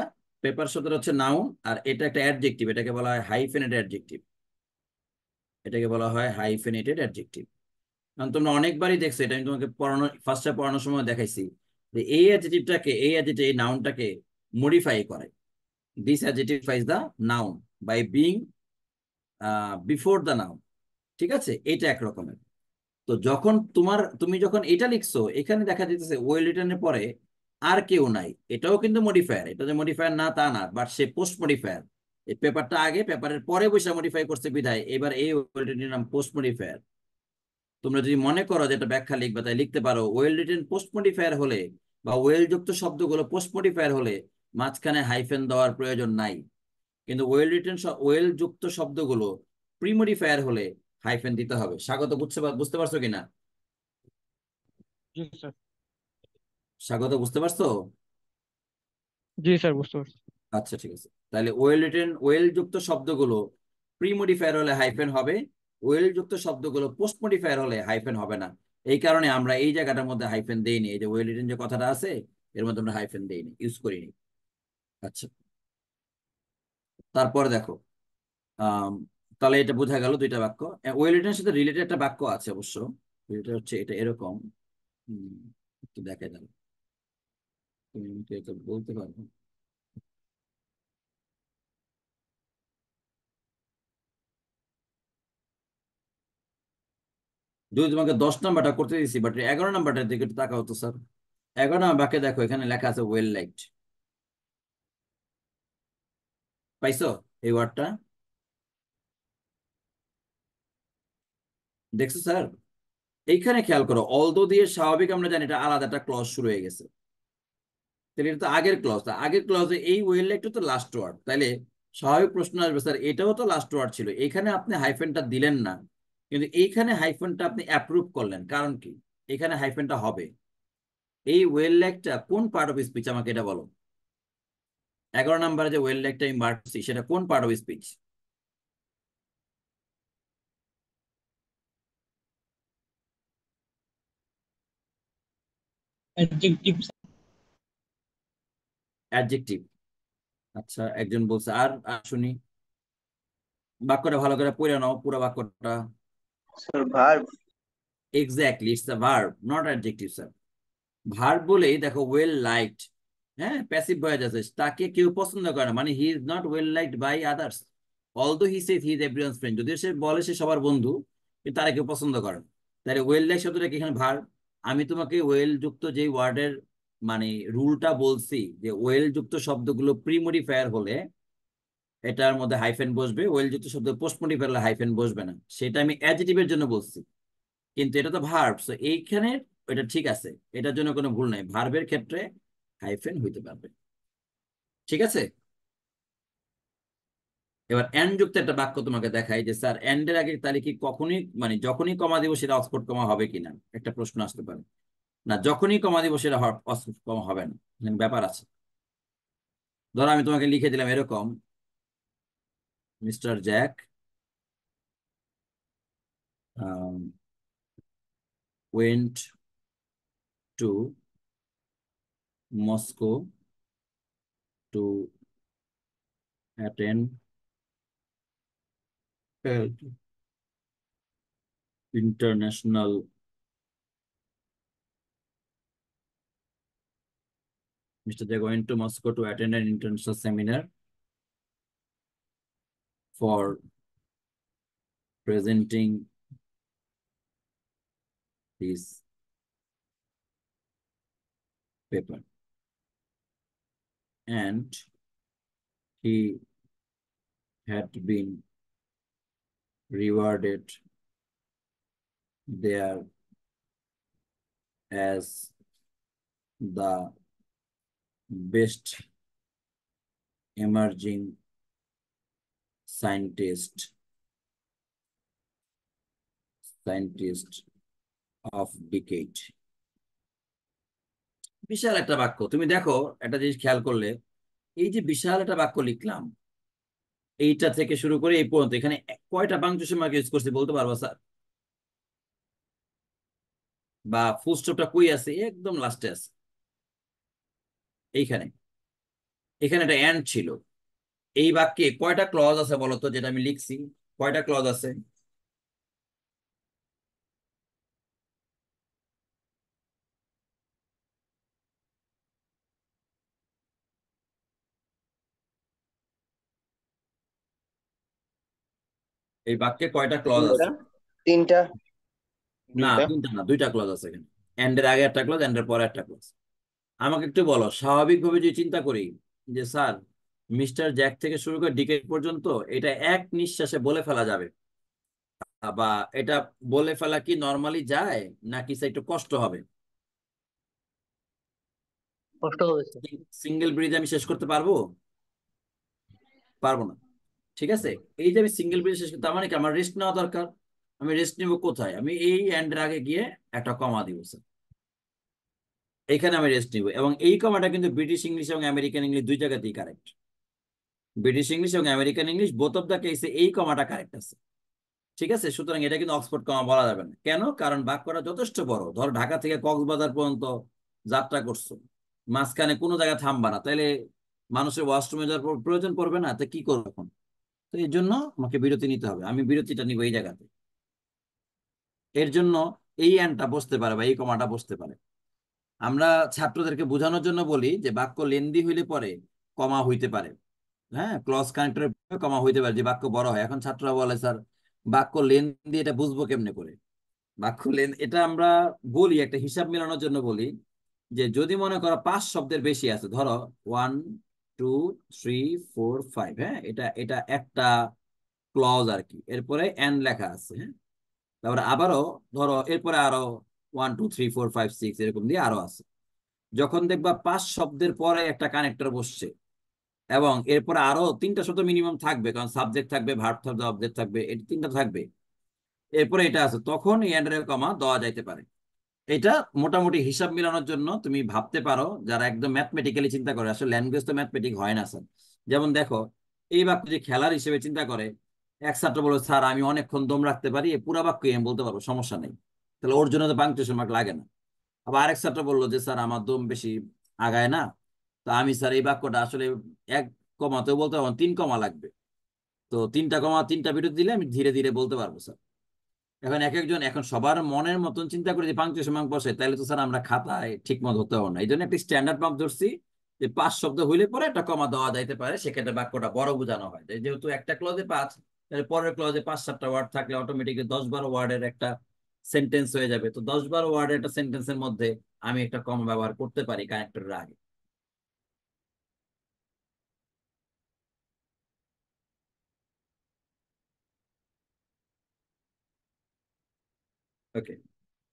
পেপার শব্দটা হচ্ছে নাউন, আর এটা একটা অ্যাডজেক্টিভ, এটাকে বলা হয় হাইফেনেটেড অ্যাডজেক্টিভ। এটাকে বলা হয় হাইফেনেটেড অ্যাডজেক্টিভ। কারণ তোমরা অনেকবারই দেখছো, এটা আমি তোমাকে পড়ানো ফার্স্টে পড়ানোর সময় দেখাইছি যে এই অ্যাডজেক্টিভটাকে, এই অ্যাডজেক্টিভ, এই নাউনটাকে মডিফাই করে। This adjectifies the noun by being before the noun. ঠিক আছে, এটা এক রকমের। তো যখন তুমি যখন এটা লিখছো, এখানে দেখা যেতেছে ওয়েল রিটেনের পরে আর কেউ নাই, এটাও কিন্তু মডিফায়ার। এটা যে মডিফায়ার না তা না, বাট সে পোস্ট মডিফায়ার। এই পেপারটা আগে, পেপারের পরে বসে মডিফাই করছে বিধায় এবার এই ওয়েল রিটেনের নাম পোস্ট মডিফায়ার। তোমরা যদি মনে করো যে এটা ব্যাখ্যা লিখবে, তাই লিখতে পারো ওয়েল রিটেন পোস্ট মডিফায়ার হলে বা ওয়েল যুক্ত শব্দগুলো পোস্ট মডিফায়ার হলে মাঝখানে হাইফেন দেওয়ার প্রয়োজন নাই। কিন্তু ওয়েল রিটেন ওয়েল যুক্ত শব্দগুলো প্রি মডিফায়ার হলে হাইফেন দিতে হবে। স্বাগত, বুঝতে পারছো কিনা? জি স্যার। স্বাগত, বুঝতে পারছো? জি স্যার, বুঝতে পারছি। আচ্ছা ঠিক আছে, তাহলে ওয়েল রিটেন ওয়েল যুক্ত শব্দগুলো প্রি মডিফায়ার হলে হাইফেন হবে, ওয়েল যুক্ত শব্দগুলো পোস্ট মডিফায়ার হলে হাইফেন হবে না। এই কারণে আমরা এই জায়গাটার মধ্যে হাইফেন দেইনি। এই যে ওয়েল রিটেন যে কথাটা আছে, এর মধ্যে আমরা হাইফেন দেইনি, ইউজ করিনি। আচ্ছা, তারপর দেখো, আম, তাহলে এটা বোঝা গেল দুইটা বাক্য। ওয়েল রিটেনের সাথে রিলেটেড একটা বাক্য আছে অবশ্য। এটা হচ্ছে এটা এরকম, উম, একটু দেখা যাবে, তুমি আমাকে এটা বলতে পারবে? যদি তোমাকে 10 নাম্বারটা করতে দিচ্ছি, বাট 11 নাম্বারটার দিকে একটু তাকাও তো স্যার। 11 নাম্বার বাক্যে দেখো, এখানে লেখা আছে ওয়েল লাইকড। পাইছো এই ওয়ার্ডটা? দেখছো স্যার? এইখানে খেয়াল করো, অলদো দিয়ে স্বাভাবিক আমরা জানি এটা আলাদা একটা ক্লজ শুরু হয়ে গেছে। তাহলে এটা তো আগের ক্লজ, আগের ক্লজে এই ওয়েল লাইকড তো লাস্ট ওয়ার্ড, তাইলে স্বাভাবিক প্রশ্ন আসবে স্যার এটাও তো লাস্ট ওয়ার্ড ছিল, এখানে আপনি হাইফেনটা দিলেন না, কিন্তু এইখানে হাইফেনটা আপনি অ্যাপ্রুভ করলেন, কারণ কি এখানে হাইফেনটা হবে? এই ওয়েল লাইকডটা কোন পার্ট অফ স্পিচ আমাকে এটা বলো। 11 নাম্বারে যে ওয়েল লাইকডটা আমি মার্ক করছি, সেটা কোন part of speech? Adjective. Adjective. আচ্ছা, একজন বলছে, আর আর শুনি। বাক্যটা ভালো করে পড়ে নাও, পুরো বাক্যটা। Sir verb. Exactly, it's a verb, not adjective sir. Verb বলেই দেখো ওয়েল লাইকড, হ্যাঁ প্যাসিভ ভয়েস আছে, তাকে কেউ পছন্দ করে না, মানে he is not well liked by others. Although he said he is everyone's friend, যদিও সে বলে সে সবার বন্ধু, কিন্তু তারা কেউ পছন্দ করে না। তাহলে ওয়েল লাইক শব্দটা কি এখানে ভার্ব? আমি তোমাকে ওয়েল যুক্ত যে ওয়ার্ডের মানে রুলটা বলছি, যে ওয়েল যুক্ত শব্দগুলো প্রি মডিফায়ার হলে এটার মধ্যে হাইফেন বসবে, ওয়েল যুক্ত শব্দ পোস্ট মডিফায়ার হলে হাইফেন বসবে না, সেটা আমি অ্যাডজেক্টিভের জন্য বলছি। কিন্তু এটা তো ভার্ব, সো এইখানে এটা ঠিক আছে, এটার জন্য কোনো ভুল নাই, ভার্বের ক্ষেত্রে হাইফেন হইতে পারবে। ঠিক আছে, এবার এন্ড যুক্ত একটা বাক্য তোমাকে দেখাই যে স্যার এন্ড এর আগে তাহলে কি কখনই মানে যখনই কমা দিব সেটা অক্সফোর্ড কমা হবে কিনা, একটা প্রশ্ন আসতে পারে। না, যখনই কমা দিব সেটা অক্সফোর্ড কমা হবে না, এখানে ব্যাপার আছে। ধরো আমি তোমাকে লিখে দিলাম এরকম, mister Jack went to Moscow to attend international Mr. They going to Moscow to attend an international seminar for presenting his paper, and he had been rewarded there as the best emerging scientist of decade. বিশাল একটা বাক্য। তুমি দেখো একটা জিনিস খেয়াল করলে, এই যে বিশাল একটা বাক্য লিখলাম, এইটা থেকে শুরু করে এই পর্যন্ত এখানে কয়টা পাংচুয়েশন মার্ক ইউজ করছি বলতে পারবো স্যার? বা ফুল স্টপটা কই আছে? একদম লাস্টে আছে এইখানে। এখানে একটা এন্ড ছিল। এই বাক্যে কয়টা ক্লজ আছে বলতো, যেটা আমি লিখছি? কয়টা ক্লজ আছে? এই বাক্যে কয়টা ক্লজ তিনটা আছে? তিনটা। না, দুইটা। তিনটা না, দুইটা ক্লজ আছে এখানে। এন্ডের আগে একটা ক্লজ, এন্ডের পরে একটা ক্লজ। আমাকে একটু বলো, স্বাভাবিকভাবে যদি চিন্তা করি যে স্যার মিস্টার জ্যাক থেকে শুরু করে ডিকেট পর্যন্ত এটা এক নিঃশ্বাসে বলে ফেলা যাবে, বা এটা বলে ফেলা কি নর্মালি যায়, নাকি স্যার একটু কষ্ট হবে? কষ্ট হবে স্যার। সিঙ্গেল ব্রিজ আমি শেষ করতে পারবো? পারবো না। ঠিক আছে, এই যে আমি সিঙ্গেল ব্রিজ শেষ করতে, তার মানে কি আমার রেস্ট নেওয়া দরকার। আমি রেস্ট নিব কোথায়? আমি এই এন্ডের আগে গিয়ে একটা কমা দিব স্যার, এখানে আমি রেস্ট নিব। এবং এই কমাটা কিন্তু ব্রিটিশ ইংলিশ এবং আমেরিকান ইংলিশ দুই জায়গাতেই কারেক্ট। ব্রিটিশ ইংলিশ এবং American English both of the কেসে এই কমাটা কারেক্ট আছে। ঠিক আছে, সুতরাং এটা কিন্তু অক্সফোর্ড কমা বলা যাবে না। কেন? কারণ বাক্যটা যথেষ্ট বড়। ধরো ঢাকা থেকে কক্সবাজার পর্যন্ত যাত্রা করছো, মাঝখানে কোনো জায়গায় থামবা না, তাহলে মানুষের ওয়াশরুমে যাওয়ার প্রয়োজন পড়বে না, তো কি করবো এখন? তো এর জন্য আমাকে বিরতি নিতে হবে। আমি বিরতিটা নিব এই জায়গাতে। এর জন্য এই অ্যানটা বসতে পারে বা এই কমাটা বসতে পারে। আমরা ছাত্রদেরকে বোঝানোর জন্য বলি যে বাক্য লেন্দি হইলে পরে কমা হইতে পারে। হ্যাঁ, ক্লজ কানেক্টরের কমা হইতে পারে যে বাক্য বড় হয়। এখন ছাত্ররা বলে স্যার বাক্য লেন্দি, এটা বুঝবো কেমনে করে? বাক্য এটা আমরা বলি একটা হিসাব মেলানোর জন্য বলি যে যদি মনে করো 5 শব্দের বেশি আছে, ধরো 1 2 3 4 5, হ্যাঁ, এটা এটা একটা ক্লজ আর কি, এরপরে এন্ড লেখা আছে, হ্যাঁ, তারপরে আবারও ধরো এরপরে আরো 1 2 3 4 5 6 এরকম দিয়ে আরো আছে। যখন দেখবা 5 শব্দের পরে একটা কানেক্টর বসছে এবং এরপরে আরো 3টা শব্দ মিনিমাম থাকবে, কারণ সাবজেক্ট থাকবে, ভার্ব থাকবে, অবজেক্ট থাকবে, এই 3টা থাকবে, এরপরে এটা আছে, তখন এই এন্ড এর কমা দেওয়া যাইতে পারে। এটা মোটামুটি হিসাব মিলানোর জন্য তুমি ভাবতে পারো, যারা একদম ম্যাথমেটিক্যালি চিন্তা করে। আসলে ল্যাঙ্গুয়েজ তো ম্যাথমেটিক হয় না স্যার। যেমন দেখো, এই বাক্য যে খেলার হিসেবে চিন্তা করে, এক ছাত্র বলল স্যার আমি অনেকক্ষণ দম রাখতে পারি, এই পুরা বাক্য আমি বলতে পারবো, সমস্যা নেই, তাহলে ওর জন্য তো পাংচুয়েশন মার্ক লাগে না। আবার আরেক ছাত্র বললো যে স্যার আমার দম বেশি আগায় না, তো আমি স্যার এই বাক্যটা আসলে 1 কমাতেও বলতে পারবো, 3 কমা লাগবে, তো 3টা কমা 3টা বিরতি দিলে আমি ধীরে ধীরে বলতে পারবো স্যার। এখন এক একজন এখন সবার মনের মতন চিন্তা করে যে পাংচুয়েশন মার্ক বসে, তাহলে তো স্যার আমরা খাতায় ঠিক মতো হতে হবে না। এই জন্য একটা স্ট্যান্ডার্ড মার্ক ধরছি যে 5 শব্দ হইলে পরে একটা কমা দেওয়া যাইতে পারে, সেক্ষেত্রে বাক্যটা বড় বোঝানো হয়। যেহেতু একটা ক্লজে 5, তাহলে পরের ক্লজে 5-7টা ওয়ার্ড থাকলে অটোমেটিকলি 10-12 ওয়ার্ডের একটা সেন্টেন্স হয়ে যাবে। তো 10-12 ওয়ার্ডের একটা সেন্টেন্সের মধ্যে আমি একটা কমা ব্যবহার করতে পারি কানেক্টরের আগে। ওকে,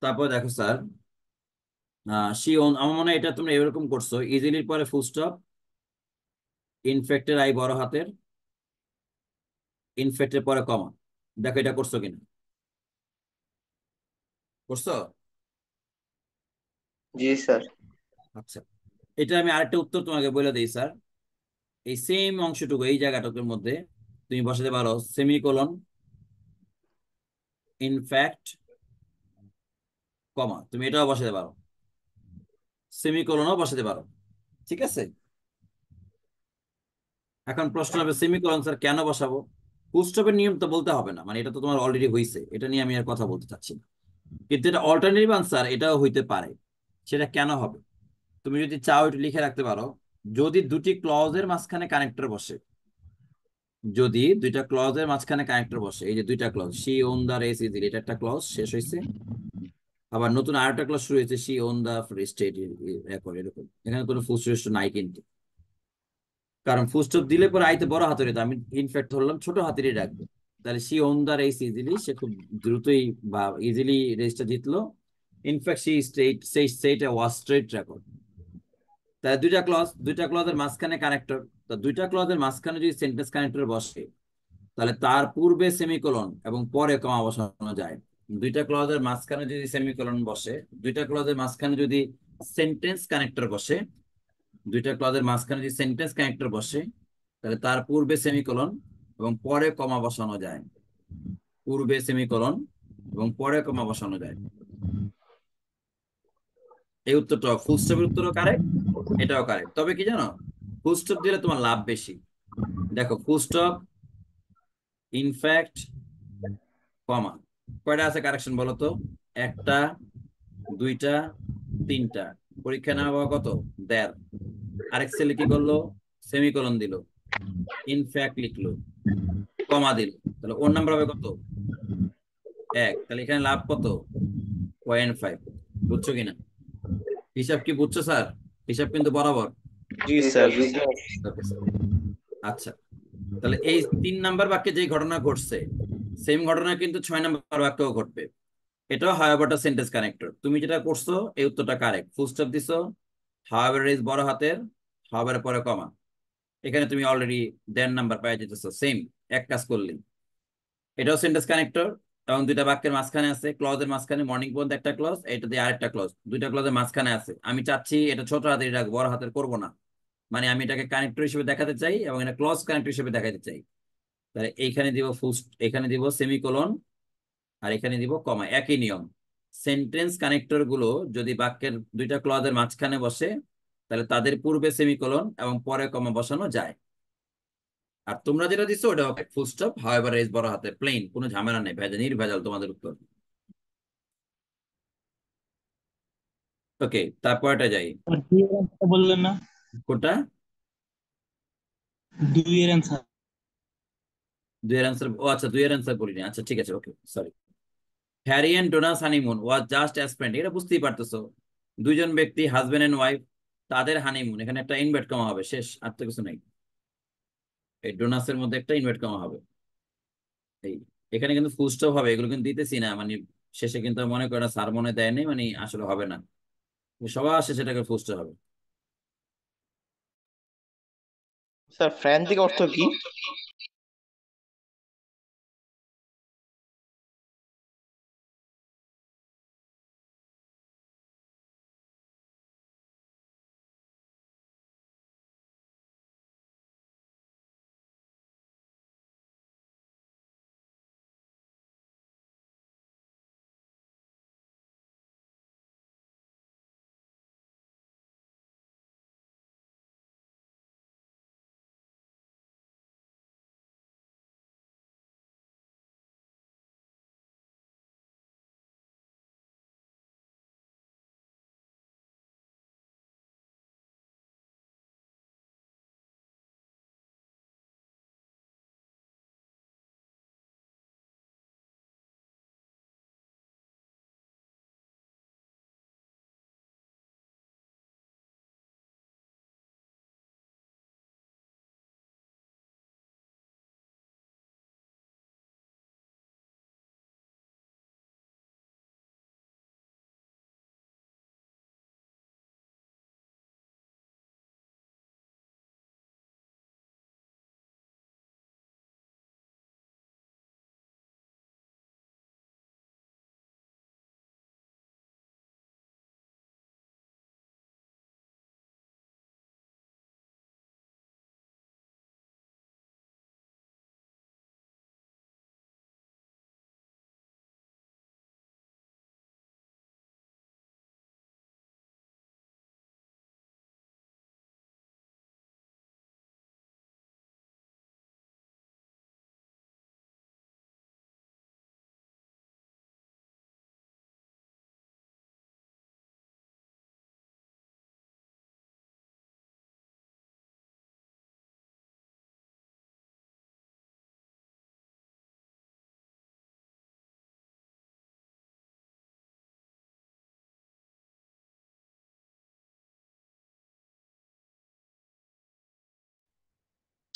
তারপর দেখো স্যার, আমার মনে হয় এটা তোমরা এরকম করছো, ইজিলির পরে ফুল স্টপ, ইনফেক্টের আই বড় হাতের, ইনফেক্টের পরে কমা। দেখো এটা করছো কিনা? করছো? জি স্যার। আচ্ছা, এটা আমি আরেকটা উত্তর তোমাকে বলে দিই স্যার। এই সেম অংশটুকু এই জায়গাটুকুর মধ্যে তুমি বসাতে পারো সেমিকোলন, ইনফ্যাক্ট, কমা। তুমি এটাও বসাতে পারো, সেমিকোলনও বসাতে পারো। ঠিক আছে, এখন প্রশ্ন হবে সেমিকোলন স্যার কেন বসাবো? ফুল স্টপের নিয়ম তো বলতে হবে না, মানে এটা তো তোমার অলরেডি হয়েছে, এটা নিয়ে আমি আর কথা বলতে চাচ্ছি না। কিন্তু এটা অল্টারনেটিভ আনসার, এটাও হইতে পারে। সেটা কেন হবে তুমি যদি চাও একটু লিখে রাখতে পারো। যদি দুটি ক্লজের মাঝখানে কানেক্টর বসে, যদি দুইটা ক্লজের মাঝখানে কানেক্টর বসে, এই যে দুইটা clause, she won the race easily, এটা একটা ক্লজ শেষ হয়েছে, আবার নতুন আরেকটা ক্লজ শুরু হয়েছে, she won the state record, এরকম। এখানে কোনো ফুল স্টপ নাই কিন্তু, কারণ ফুল স্টপ দিলে পরে আইতে বড় হাতের হতো, আমি ইনফ্যাক্ট ধরলাম ছোট হাতেরই রাখবো। তাহলে she won the race easily, সে খুব দ্রুতই বা ইজিলি রেসটা জিতলো। ইনফ্যাক্ট শি স্টেট সেই স্টেট ওয়াজ স্ট্রেট রেকর্ড। তাহলে দুইটা ক্লজের মাঝখানে কানেক্টর, তো দুইটা ক্লজের মাঝখানে যদি সেন্টেন্স কানেক্টর বসে তাহলে তার পূর্বে সেমিকোলন এবং পরে কমা বসানো যায়। দুইটা ক্লজের মাঝখানে যদি সেমিকোলন বসে, দুইটা ক্লজের মাঝখানে যদি সেন্টেন্স কানেক্টর বসে, দুইটা ক্লজের মাঝখানে যদি সেন্টেন্স কানেক্টর বসে তাহলে তার পূর্বে সেমিকোলন এবং পরে কমা বসানো যায়। পূর্বে সেমিকোলন এবং পরে কমা বসানো যায়। এই উত্তরটা ফুল স্টপের উত্তরও কারেক্ট, এটাও কারেক্ট। তবে কি জানো, ফুল স্টপ দিলে তোমার লাভ বেশি। দেখো ফুল স্টপ, ইনফ্যাক্ট, কমা, কয়টা আছে কারেকশন বলো তো? একটা, দুইটা, তিনটা। পরীক্ষা নেওয়া পাওয়া কত? 1.5। আরেক ছেলে কি করলো? সেমিকোলন দিল, ইনফ্যাক্ট লিখলো, কমা দিল, তাহলে ওর নাম্বার হবে কত? 1। তাহলে এখানে লাভ কত? 0.5। বুঝছো কিনা? হিসাব কি বুঝছো স্যার? হিসাব কিন্তু বরাবর। জি স্যার। Okay sir. আচ্ছা, তাহলে এই 3 নাম্বার বাক্যে যে ঘটনা ঘটছে সেম ঘটনা কিন্তু 6 নাম্বার বাক্যেও ঘটবে। এটাও হাওয়াভারটা সেন্টেন্স কানেক্টর। তুমি যেটা করছো এই উত্তরটা কারেক্ট। ফুল স্টপ দিছো, হাওয়াভার ইজ বড় হাতের, হাওয়াভার পরে কমা। এখানে তুমি অলরেডি 1.5 নাম্বার পাই যেতেছো। সেম এক কাজ করলে। এটাও সেন্টেন্স কানেক্টর এবং দুইটা বাক্যের মাঝখানে আছে, ক্লজের মাঝখানে মর্নিং পর্যন্ত একটা ক্লজ, এটা দিয়ে আরেকটা ক্লজ, দুইটা ক্লজের মাঝখানে আছে। আমি চাচ্ছি এটা ছোট হাতের রাখবো, বড় হাতের করবো না। মানে আমি এটাকে কানেক্টর হিসেবে দেখাতে চাই এবং এটা ক্লজ কানেক্টর হিসেবে দেখাতে চাই। তাহলে এইখানে দিব ফুল, এখানে দিব সেমিকোলন, আর এখানে দিব কমা। একই নিয়ম। সেন্টেন্স কানেক্টর গুলো যদি বাক্যের দুইটা ক্লজের মাঝখানে বসে তাহলে তাদের পূর্বে সেমিকোলন এবং পরে কমা বসানো যায়। আর তোমরা যেটা দিচ্ছ ওটা ফুল স্টপ, হাওয়েভার ইজ বড় হাতে, প্লেন, কোনো ঝামেলা নেই, ভেজাল নির্ভেজাল তোমাদের উত্তর। ওকে, তারপরটা যাই। দুইয়ের অ্যান্সার বললেন না? কোনটা? দুইয়ের অ্যান্সার। দুইয়ের অ্যান্সার? ও আচ্ছা, দুইয়ের অ্যান্সার বলিনি। আচ্ছা ঠিক আছে, okay sorry. Harry and Donna's honeymoon was just as friend, এটা বুঝতেই পারতেছো। দুইজন ব্যক্তি, হাজবেন্ড এন্ড ওয়াইফ, তাদের হানিমুন। এখানে একটা ইনভার্ট কমা হবে, শেষ, আর তো কিছু নাই। এই ডোনাসের মধ্যে একটা ইনভার্ট কমা হবে। এই এখানে কিন্তু ফুল স্টপ হবে, এগুলো কিন্তু দিতেছি না। মানে শেষে কিন্তু মনে করে না স্যার মনে দেয়নি, মানে আসলে হবে না, সবার শেষে এটাকে ফুল স্টপ হবে। স্যার ফ্র্যান্তিক অর্থ কি?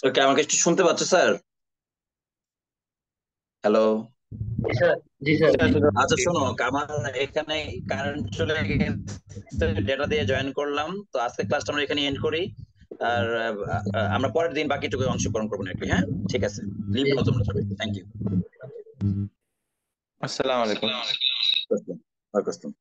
ওকে, আমাকে একটু শুনতে পাচ্ছ স্যার? হ্যালো? জি স্যার। জি স্যার। আচ্ছা শোনো, আমার এখানে কারেন্ট চলে গেছে, ডেটা দিয়ে জয়েন করলাম, তো আজকে ক্লাসটা আমরা এখানে এন্ড করি। আর আমরা পরের দিন বাকিটুকু অংশগ্রহণ করবো নাকি? হ্যাঁ, ঠিক আছে, লিভ নাও তোমরা সবাই। Thank you. আসসালামু আলাইকুম। ওয়ালাইকুম আসসালাম।